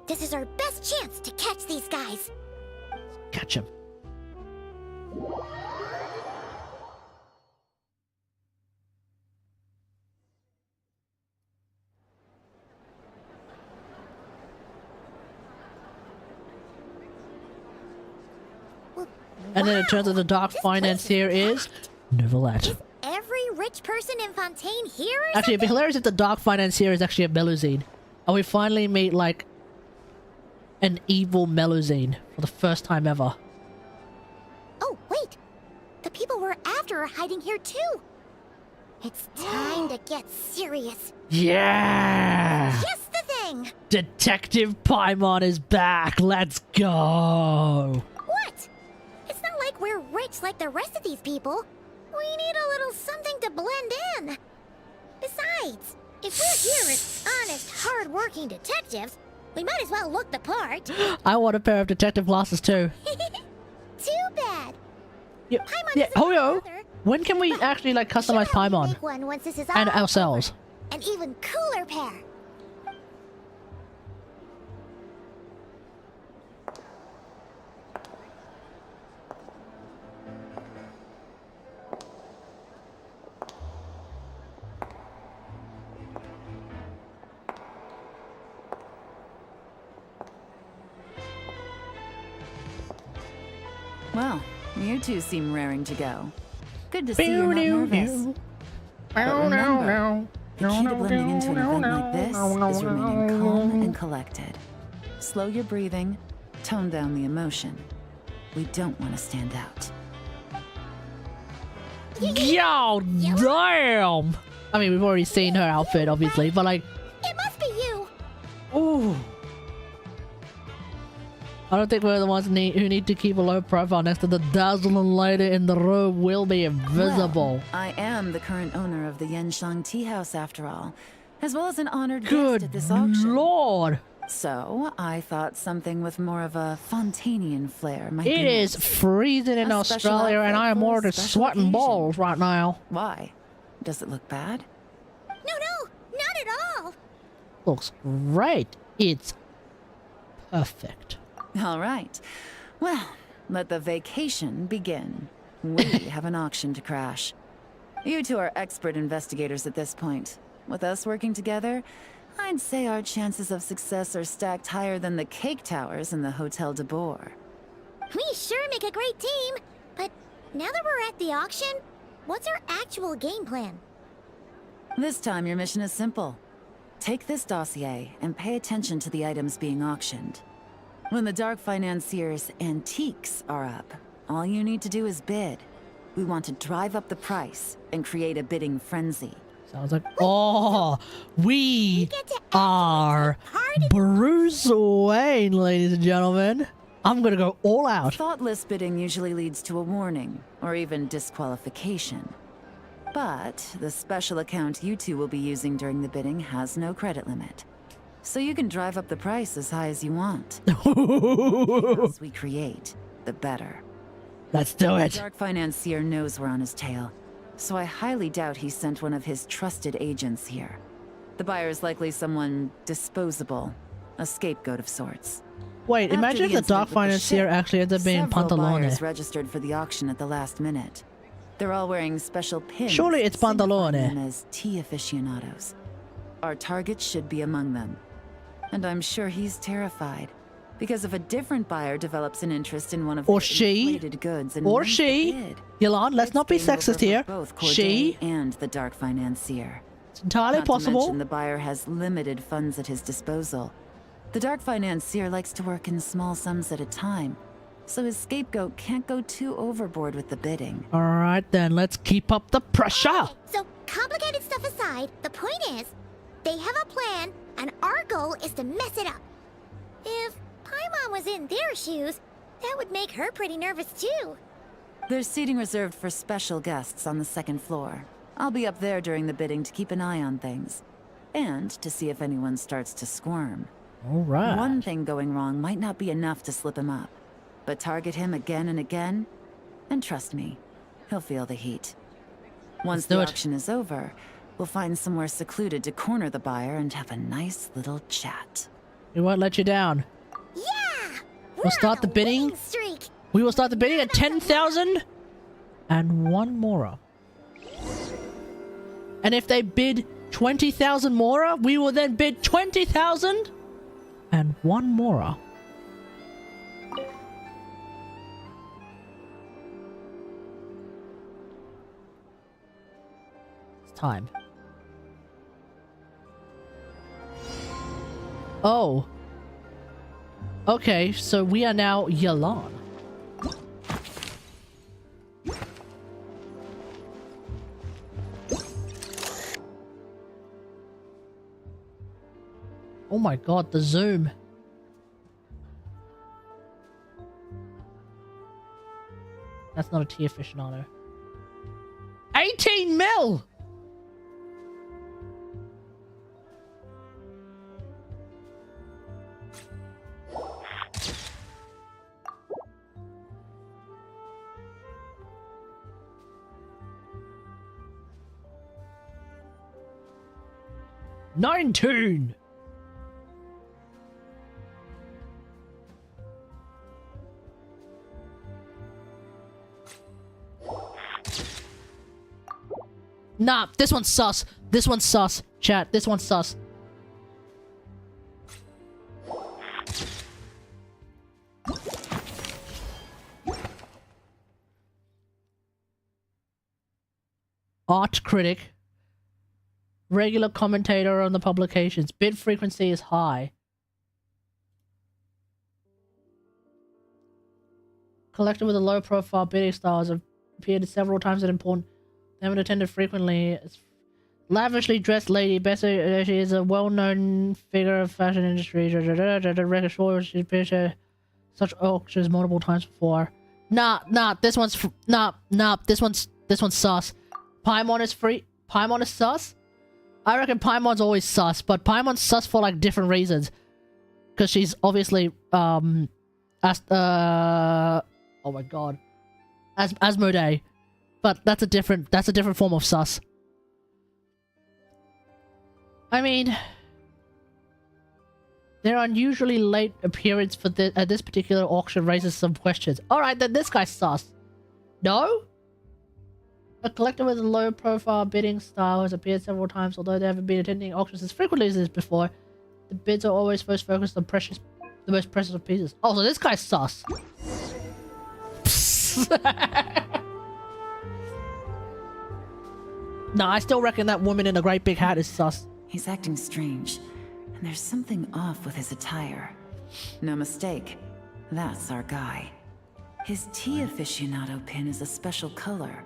This is our best chance to catch these guys. Catch him. And then it turns out the dark financier is Neverlet. Every rich person in Fontaine here or Actually, it'd be hilarious if the dark financier is actually a Melusine. And we finally meet, like, an evil Melusine for the first time ever. Oh, wait. The people we're after are hiding here too. It's time to get serious. Yeah! Just the thing. Detective Paimon is back. Let's go. What? It's not like we're rich like the rest of these people. We need a little something to blend in. Besides, if we're here as honest, hard-working detectives, we might as well look the part. I want a pair of detective glasses too. Too bad. Yeah, Paimon yeah. isn't Oh, my yo. brother, When can we actually, like, customize She'll help me Paimon? make one once this is all And over. ourselves. An even cooler pair. Well, you two seem raring to go. Good to see you're not nervous. But remember, the key to blending into an event like this is remaining calm and collected. Slow your breathing, tone down the emotion. We don't want to stand out. Yo, damn! I mean, we've already seen her outfit, obviously, but like... It must be you. Ooh. I don't think we're the ones who need to keep a low profile next to the dazzling lady in the room will be invisible. Well, I am the current owner of the Yenshang Tea House, after all, as well as an honored guest Good at this auction. lord! So, I thought something with more of a Fontanian flair might be It is nice. freezing in A special Australia and outfit I am for a already special sweating occasion. balls right now. Why? Does it look bad? No, not at all. Looks great. It's perfect. All right. Well, let the vacation begin. We have an auction to crash. You two are expert investigators at this point. With us working together, I'd say our chances of success are stacked higher than the cake towers in the Hotel de Boer. We sure make a great team. But now that we're at the auction, what's our actual game plan? This time your mission is simple. Take this dossier and pay attention to the items being auctioned. When the Dark Financier's antiques are up, all you need to do is bid. We want to drive up the price and create a bidding frenzy. Sounds like, oh, we are Bruce Wayne, ladies and gentlemen. I'm gonna go all out. Thoughtless bidding usually leads to a warning, or even disqualification. But the special account you two will be using during the bidding has no credit limit. So you can drive up the price as high as you want. The else we create, the better. Let's do it. The Dark Financier knows we're on his tail, so I highly doubt he sent one of his trusted agents here. The buyer is likely someone disposable, a scapegoat of sorts. Wait, After imagine if the incident Dark with the Financier ship, actually ends up being several buyers Pantalone. registered for the auction at the last minute. They're all wearing special pins. Surely it's signifying Pantalone. them as tea aficionados. Our target should be among them. And I'm sure he's terrified. Because if a different buyer develops an interest in one of Or the she. inflated goods and Or wins the she. bid, Yelan, let's it's not be game over sexist for here. both Corday She. and the Dark Financier. It's entirely Not to possible. mention the buyer has limited funds at his disposal. The Dark Financier likes to work in small sums at a time, so his scapegoat can't go too overboard with the bidding. Alright then, let's keep up the pressure. Okay, so complicated stuff aside, the point is, they have a plan, and our goal is to mess it up. If Paimon was in their shoes, that would make her pretty nervous too. There's seating reserved for special guests on the second floor. I'll be up there during the bidding to keep an eye on things, and to see if anyone starts to squirm. Alright. One thing going wrong might not be enough to slip him up, but target him again and again, and trust me, he'll feel the heat. Once do the it. auction is over, we'll find somewhere secluded to corner the buyer and have a nice little chat. We won't let you down. Yeah! We'll start the bidding. Winning streak. We will start the bidding at 10,000 and one Mora. And if they bid 20,000 Mora, we will then bid 20,000 and one Mora. It's time. Oh. Okay, so we are now Yelan. Oh my god, the zoom. That's not a tea aficionado. 18 mil! $19! Nah, this one's sus. This one's sus. Chat, this one's sus. Art critic. Regular commentator on the publications. Bid frequency is high. Collector with a low profile bidding styles have appeared several times at important. They haven't attended frequently. It's lavishly dressed lady. Bessie, she is a well-known figure of fashion industry. Such auctions multiple times before. Nah, this one's this one's sus. Paimon is free. Paimon is sus. I reckon Paimon's always sus, but Paimon's sus for like different reasons. Because she's obviously oh my god, Asmodee. But that's a different form of sus. I mean, their unusually late appearance for this particular auction raises some questions. Alright, then this guy's sus. No? A collector with a low profile bidding style has appeared several times, although they haven't been attending auctions as frequently as this before. The bids are always first focused on the most precious of pieces. Oh, so this guy's sus. sus. No, I still reckon that woman in a great big hat is sus. He's acting strange, and there's something off with his attire. No mistake, that's our guy. His tea aficionado pin is a special color.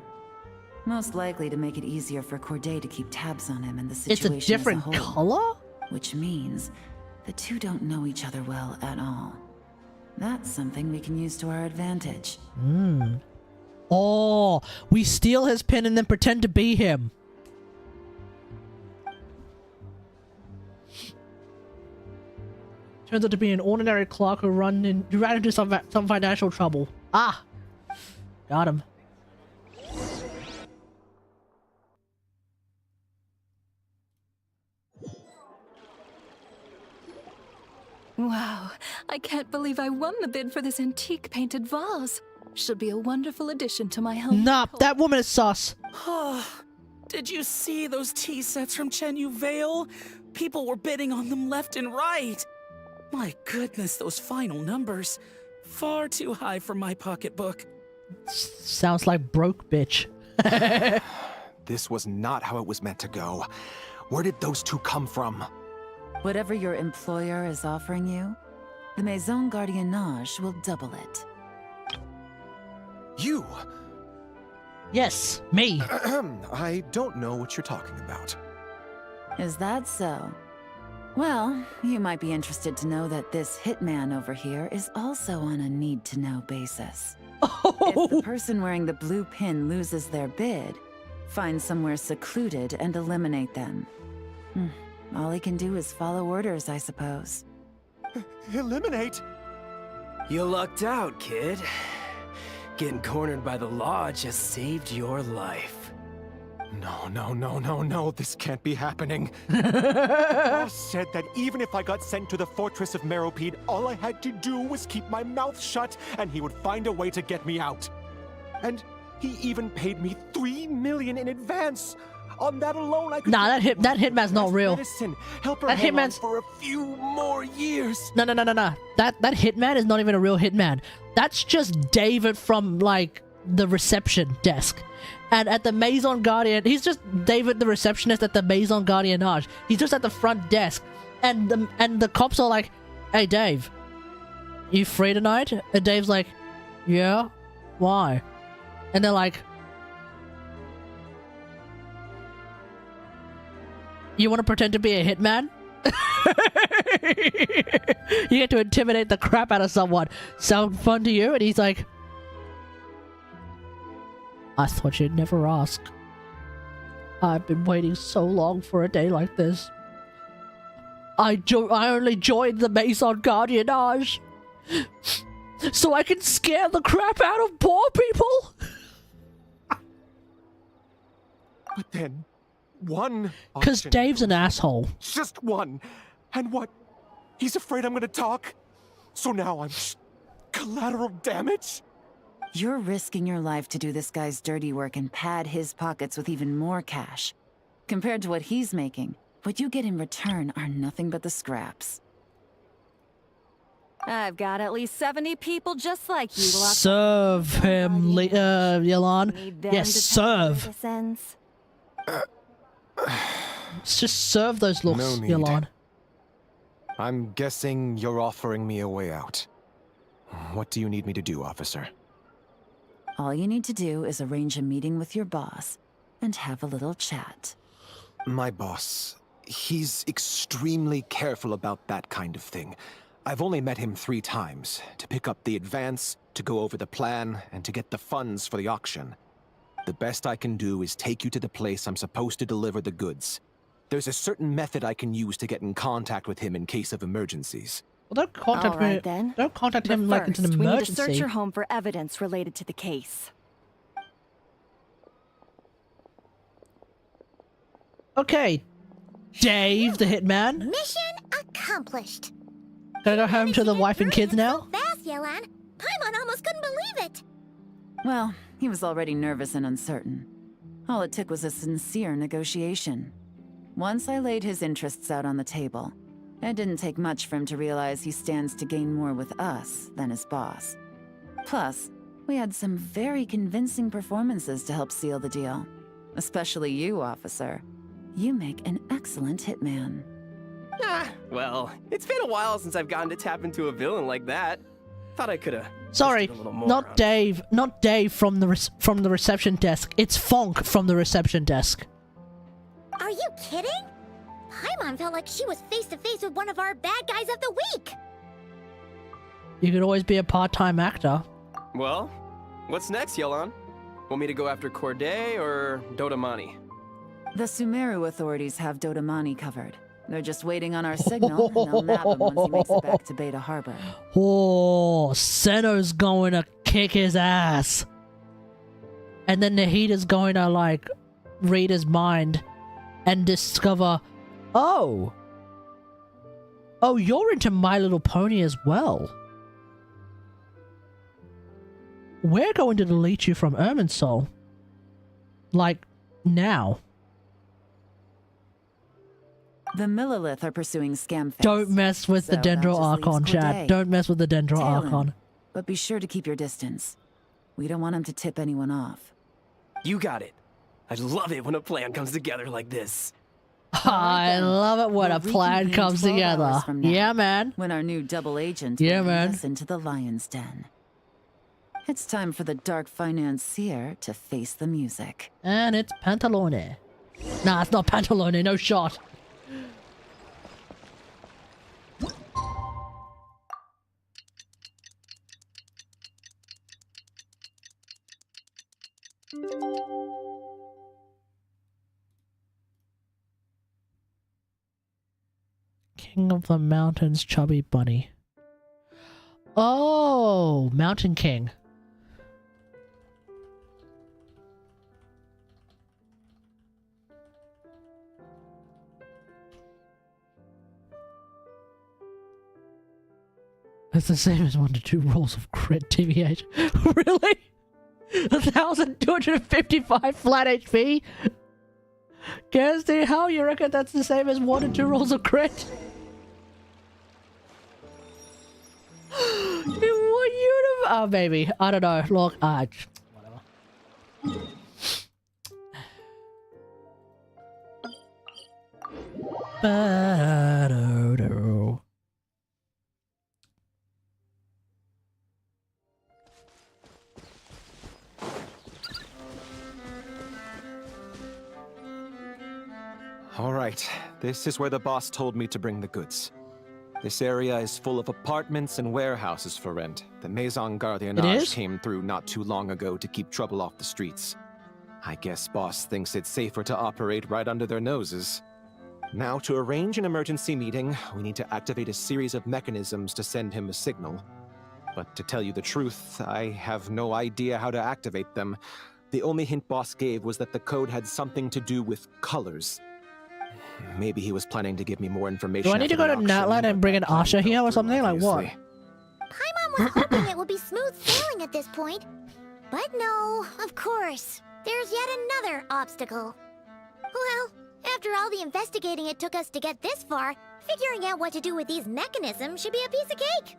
Most likely to make it easier for Corday to keep tabs on him and the situation It's a different as a whole. color? Which means the two don't know each other well at all. That's something we can use to our advantage. Oh, we steal his pin and then pretend to be him. Turns out to be an ordinary clerk who ran into some financial trouble. Ah, got him. Wow, I can't believe I won the bid for this antique painted vase. Should be a wonderful addition to my home. Nah, that woman is sus. Did you see those tea sets from Chenyu Vale? People were bidding on them left and right. My goodness, those final numbers. Far too high for my pocketbook. Sounds like broke bitch. This was not how it was meant to go. Where did those two come from? Whatever your employer is offering you, the Maison Gardiennage will double it. You? Yes, me. I don't know what you're talking about. Is that so? Well, you might be interested to know that this hitman over here is also on a need-to-know basis. If the person wearing the blue pin loses their bid, find somewhere secluded and eliminate them. All he can do is follow orders, I suppose. Eliminate? You lucked out, kid. Getting cornered by the law just saved your life. No, this can't be happening. The boss said that even if I got sent to the fortress of Meropede, all I had to do was keep my mouth shut and he would find a way to get me out. And he even paid me $3 million in advance. On that alone, I could Nah, that hitman's not real. Medicine, help her That hang on hitman's for a few more years. No. That hitman is not even a real hitman. That's just David from like the reception desk. And at the Maison Guardian, he's just David the receptionist at the Maison Gardiennage. He's just at the front desk. And the cops are like, "Hey Dave, you free tonight?" And Dave's like, "Yeah, why?" And they're like, "You want to pretend to be a hitman?" You get to intimidate the crap out of someone. Sound fun to you? And he's like, "I thought you'd never ask. I've been waiting so long for a day like this. I only joined the Maison Gardiennage so I can scare the crap out of poor people." But then, one Because option Dave's an goes. asshole. Just one. And what? He's afraid I'm gonna talk? So now I'm collateral damage? You're risking your life to do this guy's dirty work and pad his pockets with even more cash. Compared to what he's making, what you get in return are nothing but the scraps. I've got at least 70 people just like you. locked Serve him, Yelan. Need them Yes, to tell you where serve. this ends. Just serve those looks, No need. Yelan. I'm guessing you're offering me a way out. What do you need me to do, officer? All you need to do is arrange a meeting with your boss and have a little chat. My boss, he's extremely careful about that kind of thing. I've only met him 3 times, to pick up the advance, to go over the plan, and to get the funds for the auction. The best I can do is take you to the place I'm supposed to deliver the goods. There's a certain method I can use to get in contact with him in case of emergencies. Well, don't contact All right, me. then. Don't contact But him like it's an first, we need to search emergency. your home for evidence related to the case. Okay, Dave, the hitman. Mission accomplished. Gonna go home to the wife and kids now? Fast, Yelan. Paimon almost couldn't believe it. Well, he was already nervous and uncertain. All it took was a sincere negotiation. Once I laid his interests out on the table, it didn't take much for him to realize he stands to gain more with us than his boss. Plus, We had some very convincing performances to help seal the deal. Especially you, officer. You make an excellent hitman. Ah, well, it's been a while since I've gotten to tap into a villain like that. Thought I could have. Sorry, not Dave. Not Dave from the reception desk. It's Fonk from the reception desk. Are you kidding? Paimon felt like she was face to face with one of our bad guys of the week. You could always be a part-time actor. Well, what's next, Yelan? Want me to go after Corday or Dodamani? The Sumeru authorities have Dodamani covered. They're just waiting on our signal, and they'll nab him once he makes it back to Beta Harbor. Oh, Senno's going to kick his ass. And then Nahita's going to, like, read his mind and discover, oh, you're into My Little Pony as well. We're going to delete you from Irminsul. Like, now. The Millilith are pursuing Scamface. Don't mess with the Dendro Archon, Chad. Don't mess with the Dendro Archon. But be sure to keep your distance. We don't want him to tip anyone off. You got it. I love it when a plan comes together like this. I love it when a plan comes together. Yeah, man. When our new double agent will lead us into the lion's den. It's time for the dark financier to face the music. And it's Pantalone. Nah, it's not Pantalone. No shot. King of the Mountains, Chubby Bunny. Oh, Mountain King. It's the same as 1 to 2 rolls of crit, TBH. Really? 1,255 flat HP? Gansty, how you reckon that's the same as 1 to 2 rolls of crit? What universe? Oh, baby. I don't know. Look, whatever. Ba-do-do. All right, this is where the boss told me to bring the goods. This area is full of apartments and warehouses for rent. The Maison Gardiennage came through not too long ago to keep trouble off the streets. I guess boss thinks it's safer to operate right under their noses. Now, to arrange an emergency meeting, we need to activate a series of mechanisms to send him a signal. But to tell you the truth, I have no idea how to activate them. The only hint boss gave was that the code had something to do with colors. Maybe he was planning to give me more information. Do I need to go to Natlan and bring an Asha here or something? Like what? Paimon was hoping it would be smooth sailing at this point. But no, of course. There's yet another obstacle. Well, after all the investigating it took us to get this far, figuring out what to do with these mechanisms should be a piece of cake.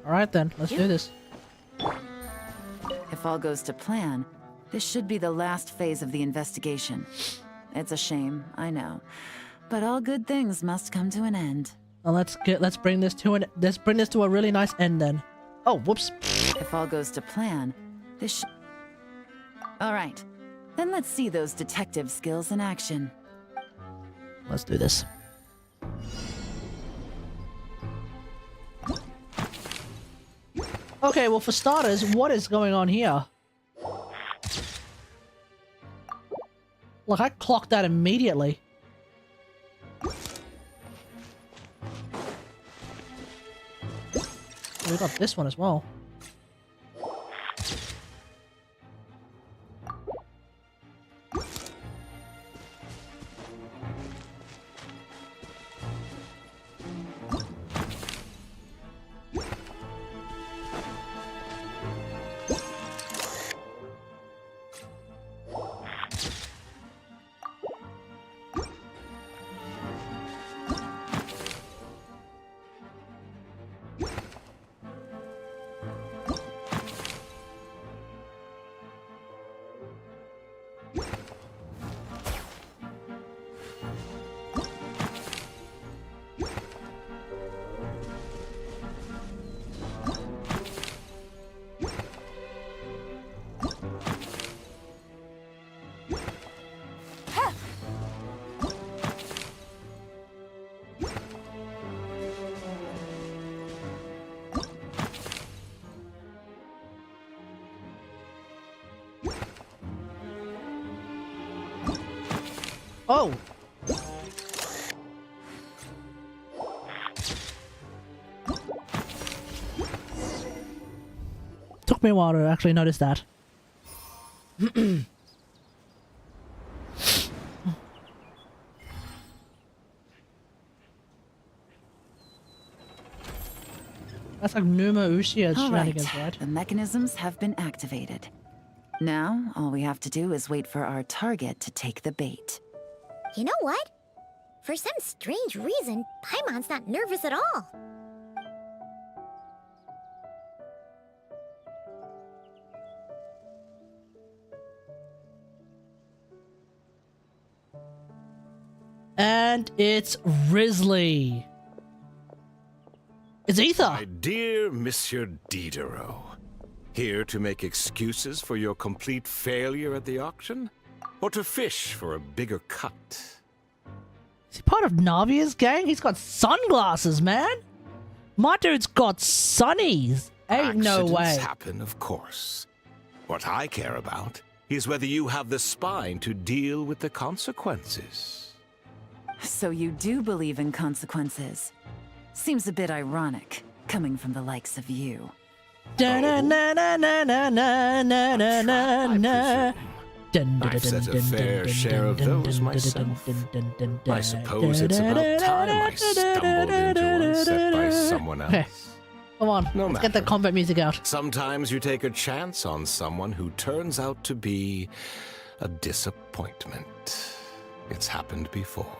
Alright then, let's do this. If all goes to plan, this should be the last phase of the investigation. It's a shame, I know. But all good things must come to an end. Well, let's bring this to a really nice end then. Oh, whoops. If all goes to plan, this should... Alright, then let's see those detective skills in action. Let's do this. Okay, well for starters, what is going on here? Look, I clocked that immediately. We got this one as well. Oh! Took me a while to actually notice that. That's like Numa Uchiha All right, shenanigans, right? the mechanisms have been activated. Now, all we have to do is wait for our target to take the bait. You know what? For some strange reason, Paimon's not nervous at all. And it's Risley. It's Ether. My dear Monsieur Diderot, here to make excuses for your complete failure at the auction? Or to fish for a bigger cut? Is he part of Navia's gang? He's got sunglasses, man. My dude's got sunnies. Ain't no way. Accidents happen, of course. What I care about is whether you have the spine to deal with the consequences. So you do believe in consequences. Seems a bit ironic, coming from the likes of you. I've set a fair share of those myself. I suppose it's about time I stumbled into one set by someone else. Okay. Come on, No let's get the matter. combat music out. Sometimes you take a chance on someone who turns out to be a disappointment. It's happened before.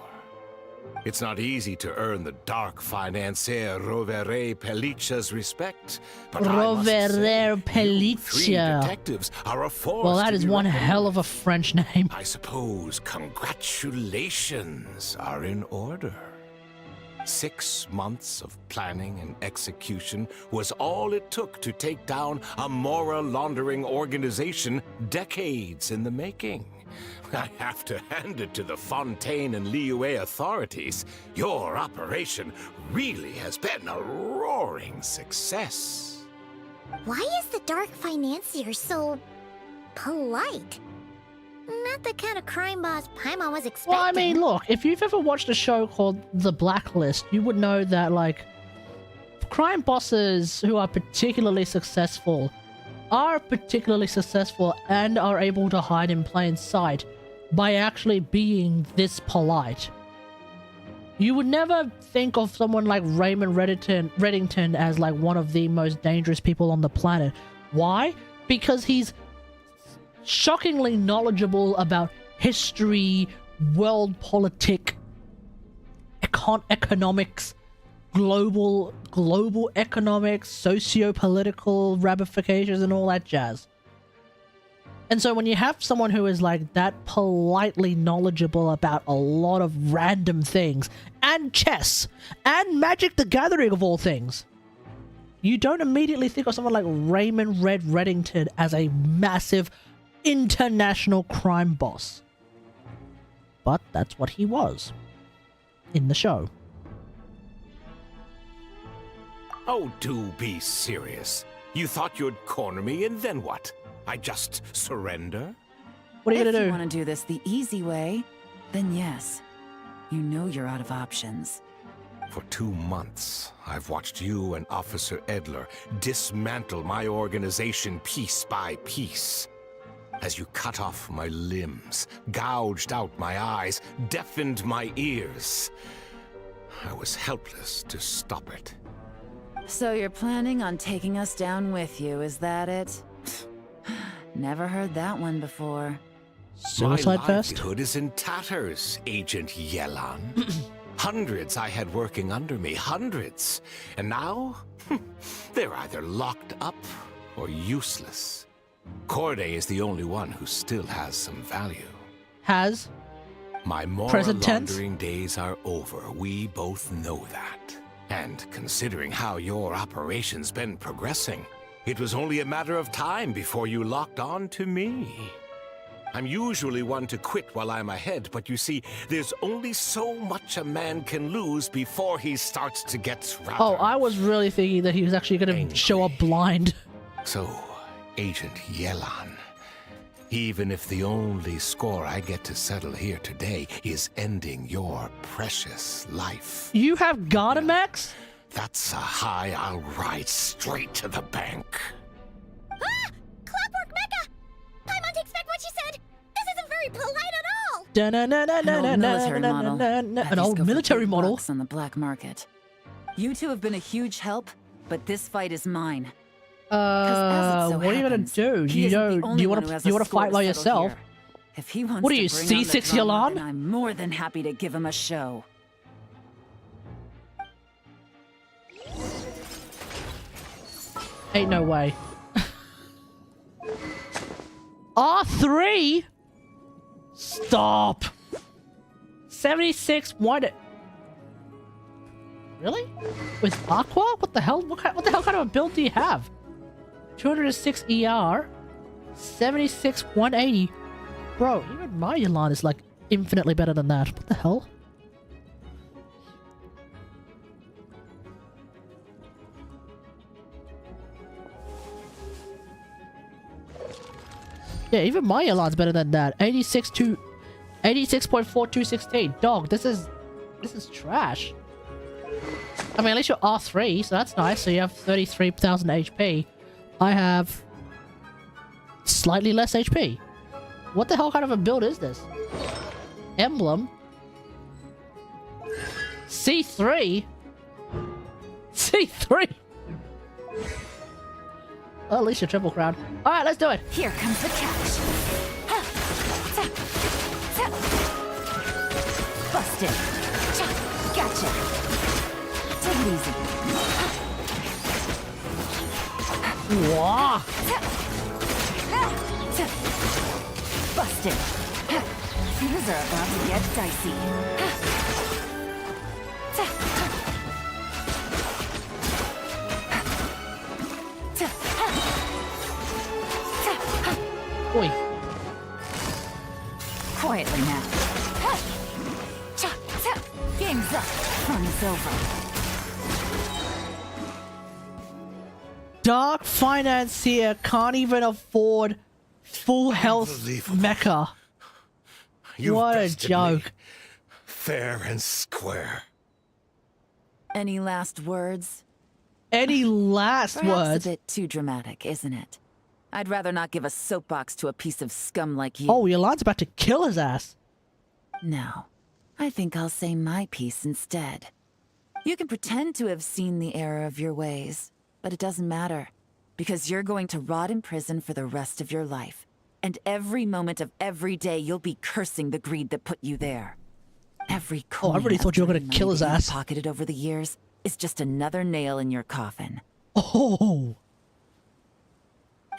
It's not easy to earn the dark financier Rovere Pelliccia's respect, but I must say, Rovere you three Pelliccia. detectives are a force Well, that to is be one reckoned hell of a with. French name. I suppose congratulations are in order. 6 months of planning and execution was all it took to take down a Mora laundering organization decades in the making. I have to hand it to the Fontaine and Liyue authorities. Your operation really has been a roaring success. Why is the Dark Financier so polite? Not the kind of crime boss Paimon was expecting. Well, I mean, look, if you've ever watched a show called The Blacklist, you would know that, like, crime bosses who are particularly successful and are able to hide in plain sight by actually being this polite. You would never think of someone like Raymond Reddington as like one of the most dangerous people on the planet. Why? Because he's shockingly knowledgeable about history, world politic, economics, global economics, socio-political ramifications, and all that jazz. And so when you have someone who is like that politely knowledgeable about a lot of random things, and chess, and Magic the Gathering of all things, you don't immediately think of someone like Raymond Reddington as a massive international crime boss. But that's what he was in the show. Oh, do be serious. You thought you'd corner me, and then what? I just surrender? What are you If gonna you do? want to do this the easy way, then yes. You know you're out of options. For 2 months, I've watched you and Officer Edler dismantle my organization piece by piece. As you cut off my limbs, gouged out my eyes, deafened my ears. I was helpless to stop it. So you're planning on taking us down with you, is that it? Never heard that one before. Suicide My Fest? livelihood is in tatters, Agent Yelan. Hundreds I had working under me, hundreds. And now, they're either locked up or useless. Corday is the only one who still has some value. Has? My Mora Present tense? laundering days are over. We both know that. And considering how your operation's been progressing, it was only a matter of time before you locked on to me. I'm usually one to quit while I'm ahead, but you see, there's only so much a man can lose before he starts to get rather... Oh, I was really thinking that he was actually gonna Angry. show up blind. So, Agent Yelan, Even if the only score I get to settle here today is ending your precious life. You have Gardamax? That's a high I'll ride straight to the bank. Ah! Clockwork Mecha! Paimon takes back what she said! This isn't very polite at all! An old military model. On the black market. You two have been a huge help, but this fight is mine. What are you gonna do? You want to fight by yourself? If he wants what are you, to bring on the C6 drama, Yelan? then I'm more than happy to give him a show. Ain't no way. R3? Stop. 76. Why did? Really? With Aqua? What the hell? What the hell kind of a build do you have? 206 ER, 76 180. Bro, even my Yelan is like infinitely better than that. What the hell? Yeah, even my Yelan's better than that. 86.4216. Dog, this is trash. I mean, at least you're R3, so that's nice. So you have 33,000 HP. I have slightly less HP. What the hell kind of a build is this? Emblem? C3? C3? Well, at least you're triple crown. Alright, let's do it. Here comes the catch. Busted. Gotcha. Take it easy. Wah! Busted. Things are about to get dicey. Oi. Quietly now. Game's up. Fun's over. Dark financier can't even afford full health mecha. You've What a bested joke. me, fair and square. Any last words? Any last Perhaps words? a bit too dramatic, isn't it? I'd rather not give a soapbox to a piece of scum like you. Oh, Yolan's about to kill his ass. No. I think I'll say my piece instead. You can pretend to have seen the error of your ways, but it doesn't matter. Because you're going to rot in prison for the rest of your life. And every moment of every day you'll be cursing the greed that put you there. Every coin I really thought you were going gonna kill his ass. pocketed over the years is just another nail in your coffin. Oh.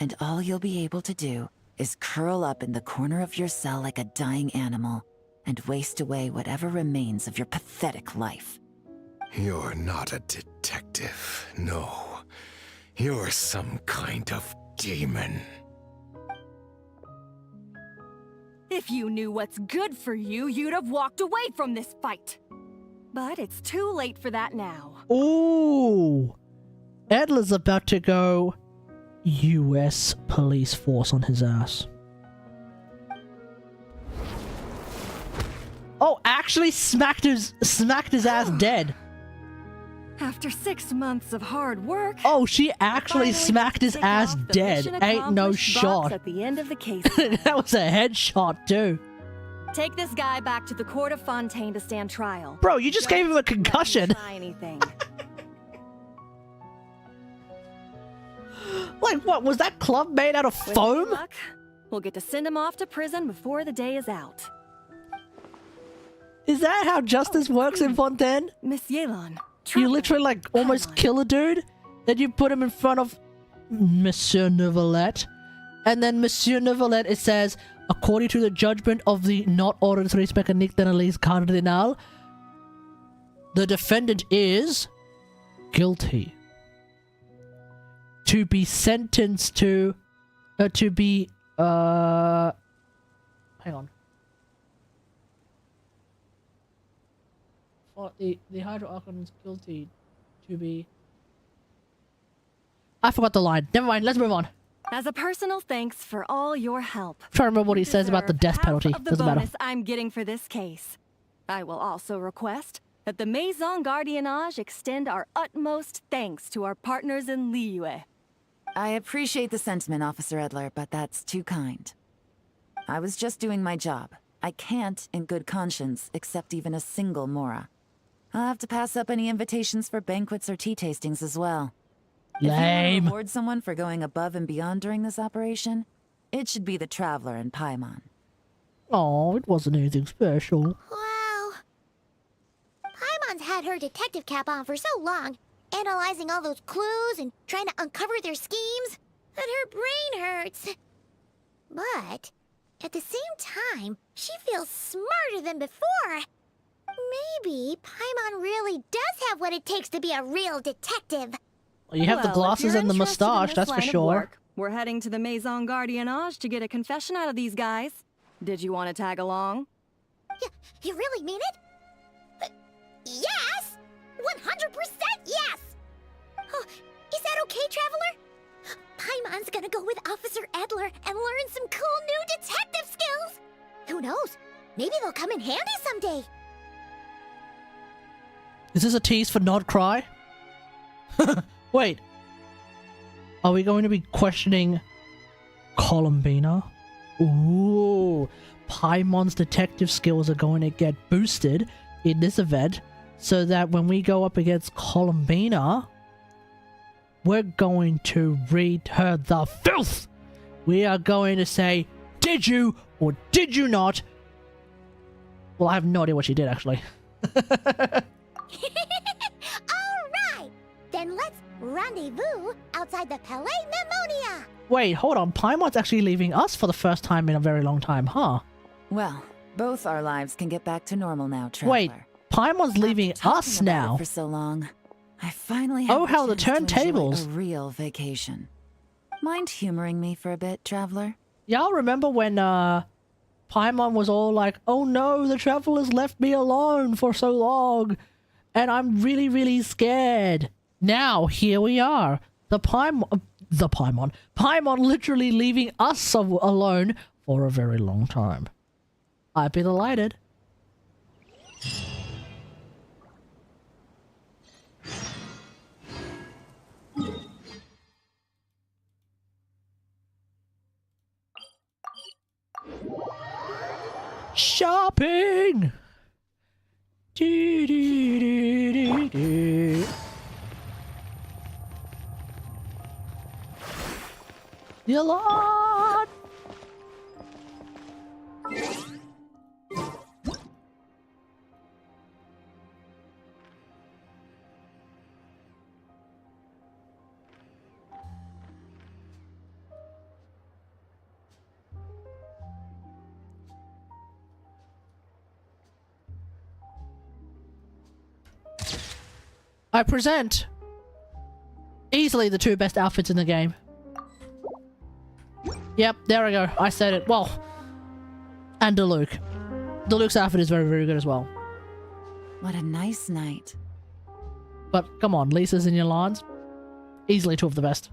And all you'll be able to do is curl up in the corner of your cell like a dying animal and waste away whatever remains of your pathetic life. You're not a detective, no. You're some kind of demon. If you knew what's good for you, you'd have walked away from this fight. But it's too late for that now. Ooh. Adler's about to go US police force on his ass. Oh, actually smacked his ass dead. After 6 months of hard work... Oh, she actually smacked his ass dead. Ain't no shot. At the end of the case. That was a headshot, too. Take this guy back to the court of Fontaine to stand trial. Bro, you just gave him a concussion. Try anything. Like, what? Was that club made out of foam? With luck, we'll get to send him off to prison before the day is out. Is that how justice works in Fontaine? Miss Yelan. You literally, like, almost kill a dude, then you put him in front of Monsieur Neuvillette, and then Monsieur Neuvillette, it says, according to the judgment of the not ordinance mécanique d'analyse cardinal, the defendant is guilty. To be sentenced to be, hang on. Well, the Hydroarchon is guilty to be... I forgot the line. Never mind, let's move on. As a personal thanks for all your help. I'm trying to remember what he you says about the deserve death half penalty. of the Doesn't matter. bonus I'm getting for this case. I will also request that the Maison Gardiennage extend our utmost thanks to our partners in Liyue. I appreciate the sentiment, Officer Edler, but that's too kind. I was just doing my job. I can't, in good conscience, accept even a single Mora. I'll have to pass up any invitations for banquets or tea tastings as well. If you want to reward someone for going above and beyond during this operation, it should be the Traveler and Paimon. Oh, it wasn't anything special. Wow. Paimon's had her detective cap on for so long, analyzing all those clues and trying to uncover their schemes, that her brain hurts. But at the same time, she feels smarter than before. Maybe Paimon really does have what it takes to be a real detective. Well, you have the glasses and the mustache, that's for sure. We're heading to the Maison Gardiennage to get a confession out of these guys. Did you want to tag along? You really mean it? Yes! 100% yes! Oh, is that okay, Traveler? Paimon's gonna go with Officer Edler and learn some cool new detective skills! Who knows? Maybe they'll come in handy someday. Is this a tease for Not Cry? Wait. Are we going to be questioning Columbina? Ooh. Paimon's detective skills are going to get boosted in this event so that when we go up against Columbina, we're going to read her the filth. We are going to say, did you or did you not? Well, I have no idea what she did, actually. Alright! Then let's rendezvous outside the Palais Mnemonia! Wait, hold on. Paimon's actually leaving us for the first time in a very long time, huh? Well, both our lives can get back to normal now, Traveler. Wait, Paimon's leaving us now. For so long, I finally have how the chance to enjoy turntables. a real vacation. Mind humoring me for a bit, Traveler? Y'all remember when Paimon was all like, "Oh no, the Traveler's left me alone for so long, and I'm really, really scared." Now here we are, Paimon literally leaving us alone for a very long time. I'd be delighted. Shopping! Yelan! I present easily the two best outfits in the game. Yep, there we go. I said it. Well, and Diluc. Diluc's outfit is very, very good as well. What a nice night. But come on, Lisa's and Yelan's, easily two of the best.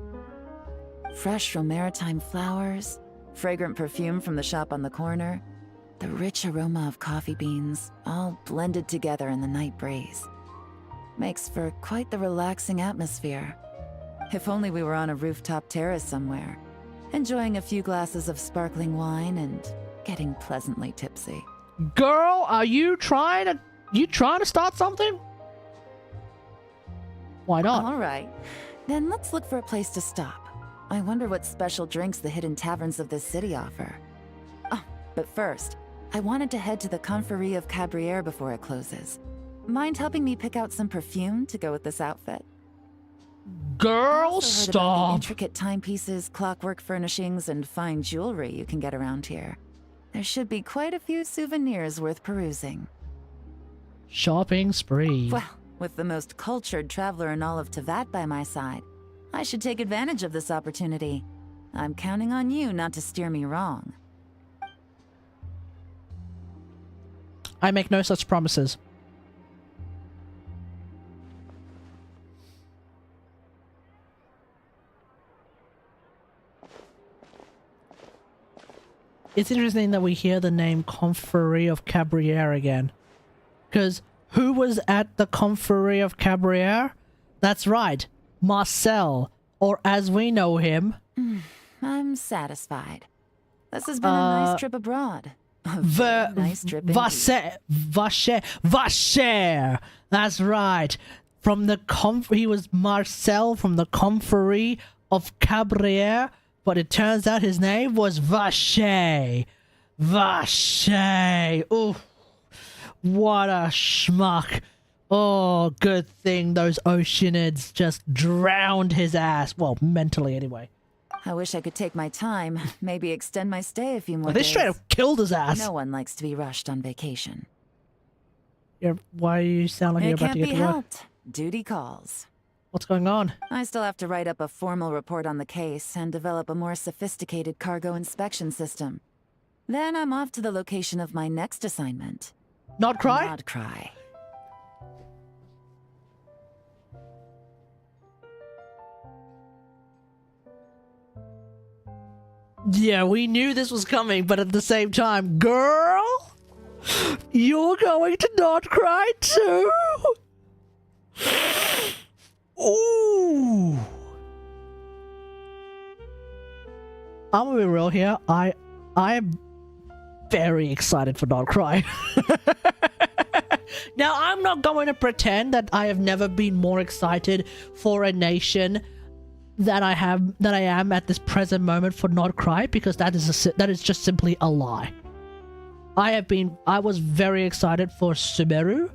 Fresh from maritime flowers, fragrant perfume from the shop on the corner, the rich aroma of coffee beans, all blended together in the night breeze. Makes for quite the relaxing atmosphere. If only we were on a rooftop terrace somewhere, enjoying a few glasses of sparkling wine and getting pleasantly tipsy. Girl, are you trying to start something? Why not? All right, then let's look for a place to stop. I wonder what special drinks the hidden taverns of this city offer. Oh, but first, I wanted to head to the Confrérie of Cabriere before it closes. Mind helping me pick out some perfume to go with this outfit? Girl, About the stop! intricate timepieces, clockwork furnishings, and fine jewelry you can get around here. There should be quite a few souvenirs worth perusing. Shopping spree. Well, with the most cultured traveler in all of Teyvat by my side, I should take advantage of this opportunity. I'm counting on you not to steer me wrong. I make no such promises. it's interesting that we hear the name Confrérie of Cabriere again. Because who was at the Confrérie of Cabriere? That's right, Marcel, or as we know him... I'm satisfied. This has been a nice trip abroad. A very nice trip indeed. Vacher! That's right. From the he was Marcel from the Confrérie of Cabriere, but it turns out his name was Vacher. Vacher! Ooh, what a schmuck. Oh, good thing those oceanids just drowned his ass. Well, mentally anyway. I wish I could take my time, maybe extend my stay a few more They days. straight up killed his ass. No one likes to be rushed on vacation. Why you sound like you're about to get to work? It can't be helped. Duty calls. What's going on? I still have to write up a formal report on the case and develop a more sophisticated cargo inspection system. Then I'm off to the location of my next assignment. Not cry? Not cry. Yeah, we knew this was coming, but at the same time, girl, you're going to not cry too? Ooh. I'm gonna be real here. I am very excited for Not Cry. Now, I'm not going to pretend that I have never been more excited for a nation that I am at this present moment for Not Cry, because that is just simply a lie. I was very excited for Sumeru.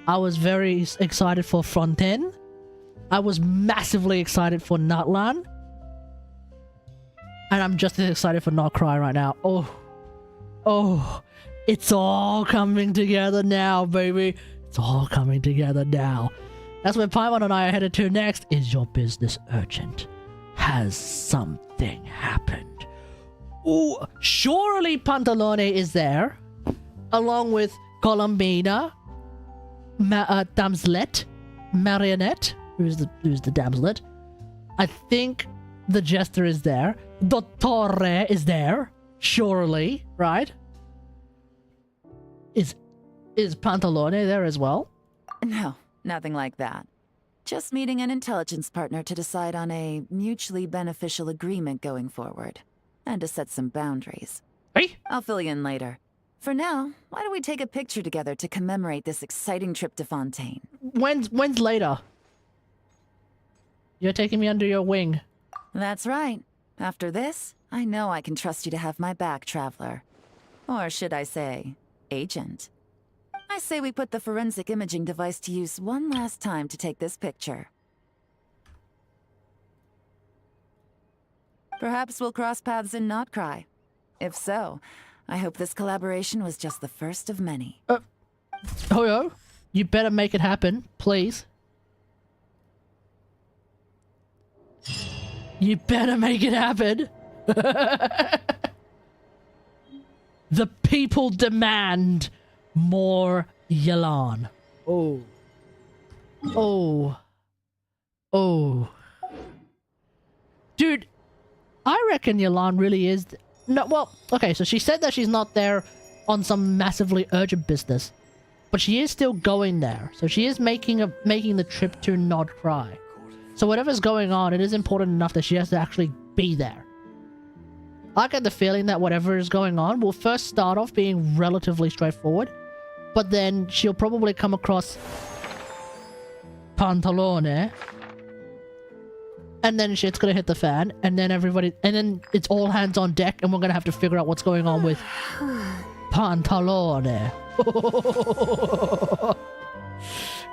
I was very excited for Fontaine. I was massively excited for Natlan. And I'm just as excited for Not Cry right now. Oh, it's all coming together now, baby. It's all coming together now. That's where Paimon and I are headed to next. Is your business urgent? Has something happened? Ooh, surely Pantalone is there, along with Colombina, Damslet, Marionette, who's the Damslet. I think the Jester is there. Dottore is there, surely, right? Is Pantalone there as well? No. Nothing like that. Just meeting an intelligence partner to decide on a mutually beneficial agreement going forward. And to set some boundaries. Hey? I'll fill you in later. For now, why don't we take a picture together to commemorate this exciting trip to Fontaine? When's later? You're taking me under your wing. That's right. After this, I know I can trust you to have my back, Traveler. Or should I say, Agent. I say we put the forensic imaging device to use one last time to take this picture. Perhaps we'll cross paths in Not Cry. If so, I hope this collaboration was just the first of many. Hoyo, you better make it happen, please. You better make it happen. The people demand more Yelan. Oh. Dude, I reckon Yelan really is... No, well, okay, so she said that she's not there on some massively urgent business. But she is still going there. So she is making the trip to Not Cry. So whatever's going on, it is important enough that she has to actually be there. I get the feeling that whatever is going on will first start off being relatively straightforward. But then she'll probably come across Pantalone. And then shit's gonna hit the fan. And then then it's all hands on deck. And we're gonna have to figure out what's going on with Pantalone.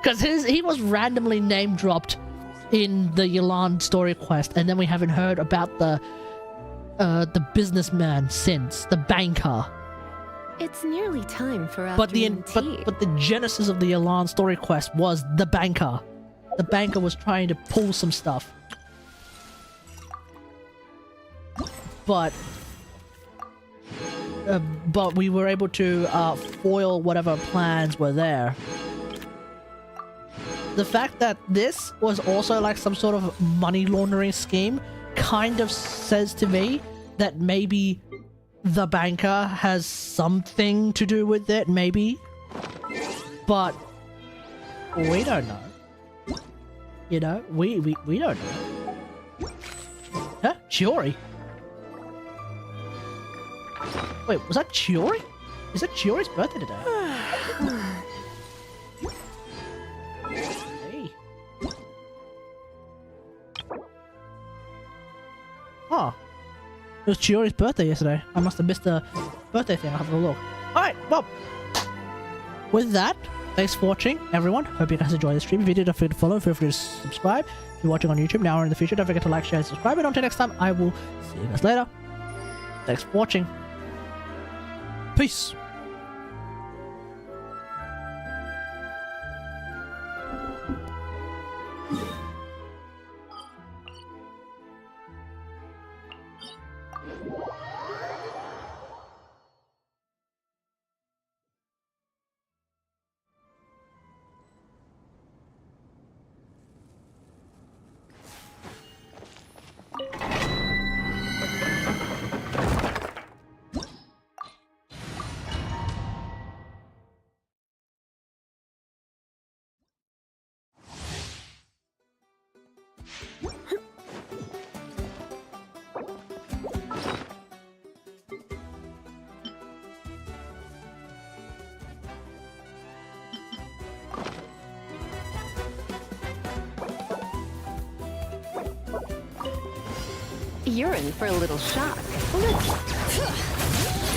Because he was randomly name dropped in the Yelan story quest. And then we haven't heard about the businessman since. The banker. It's nearly time for But the genesis of the Yelan story quest was the banker. The banker was trying to pull some stuff. But we were able to foil whatever plans were there. The fact that this was also like some sort of money laundering scheme kind of says to me that maybe the banker has something to do with it, maybe. But we don't know. You know, we don't know. Huh? Chiori? Wait, was that Chiori? Is it Chiori's birthday today? Hey. Oh. It was Chiori's birthday yesterday. I must have missed the birthday thing. I'll have a look. Alright, well. With that, thanks for watching, everyone. Hope you guys enjoyed the stream. If you did, don't forget to follow. Feel free to subscribe. If you're watching on YouTube now or in the future, don't forget to like, share, and subscribe. And until next time, I will see you guys later. Thanks for watching. Peace. You're in for a little shock.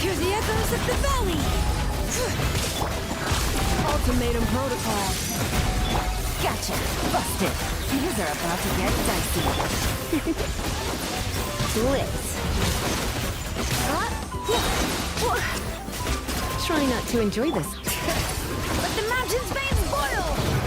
Hear the echoes of the valley! Ultimatum protocol. Gotcha! Busted! Things are about to get dicey. Try not to enjoy this. Let the mountain's veins boil!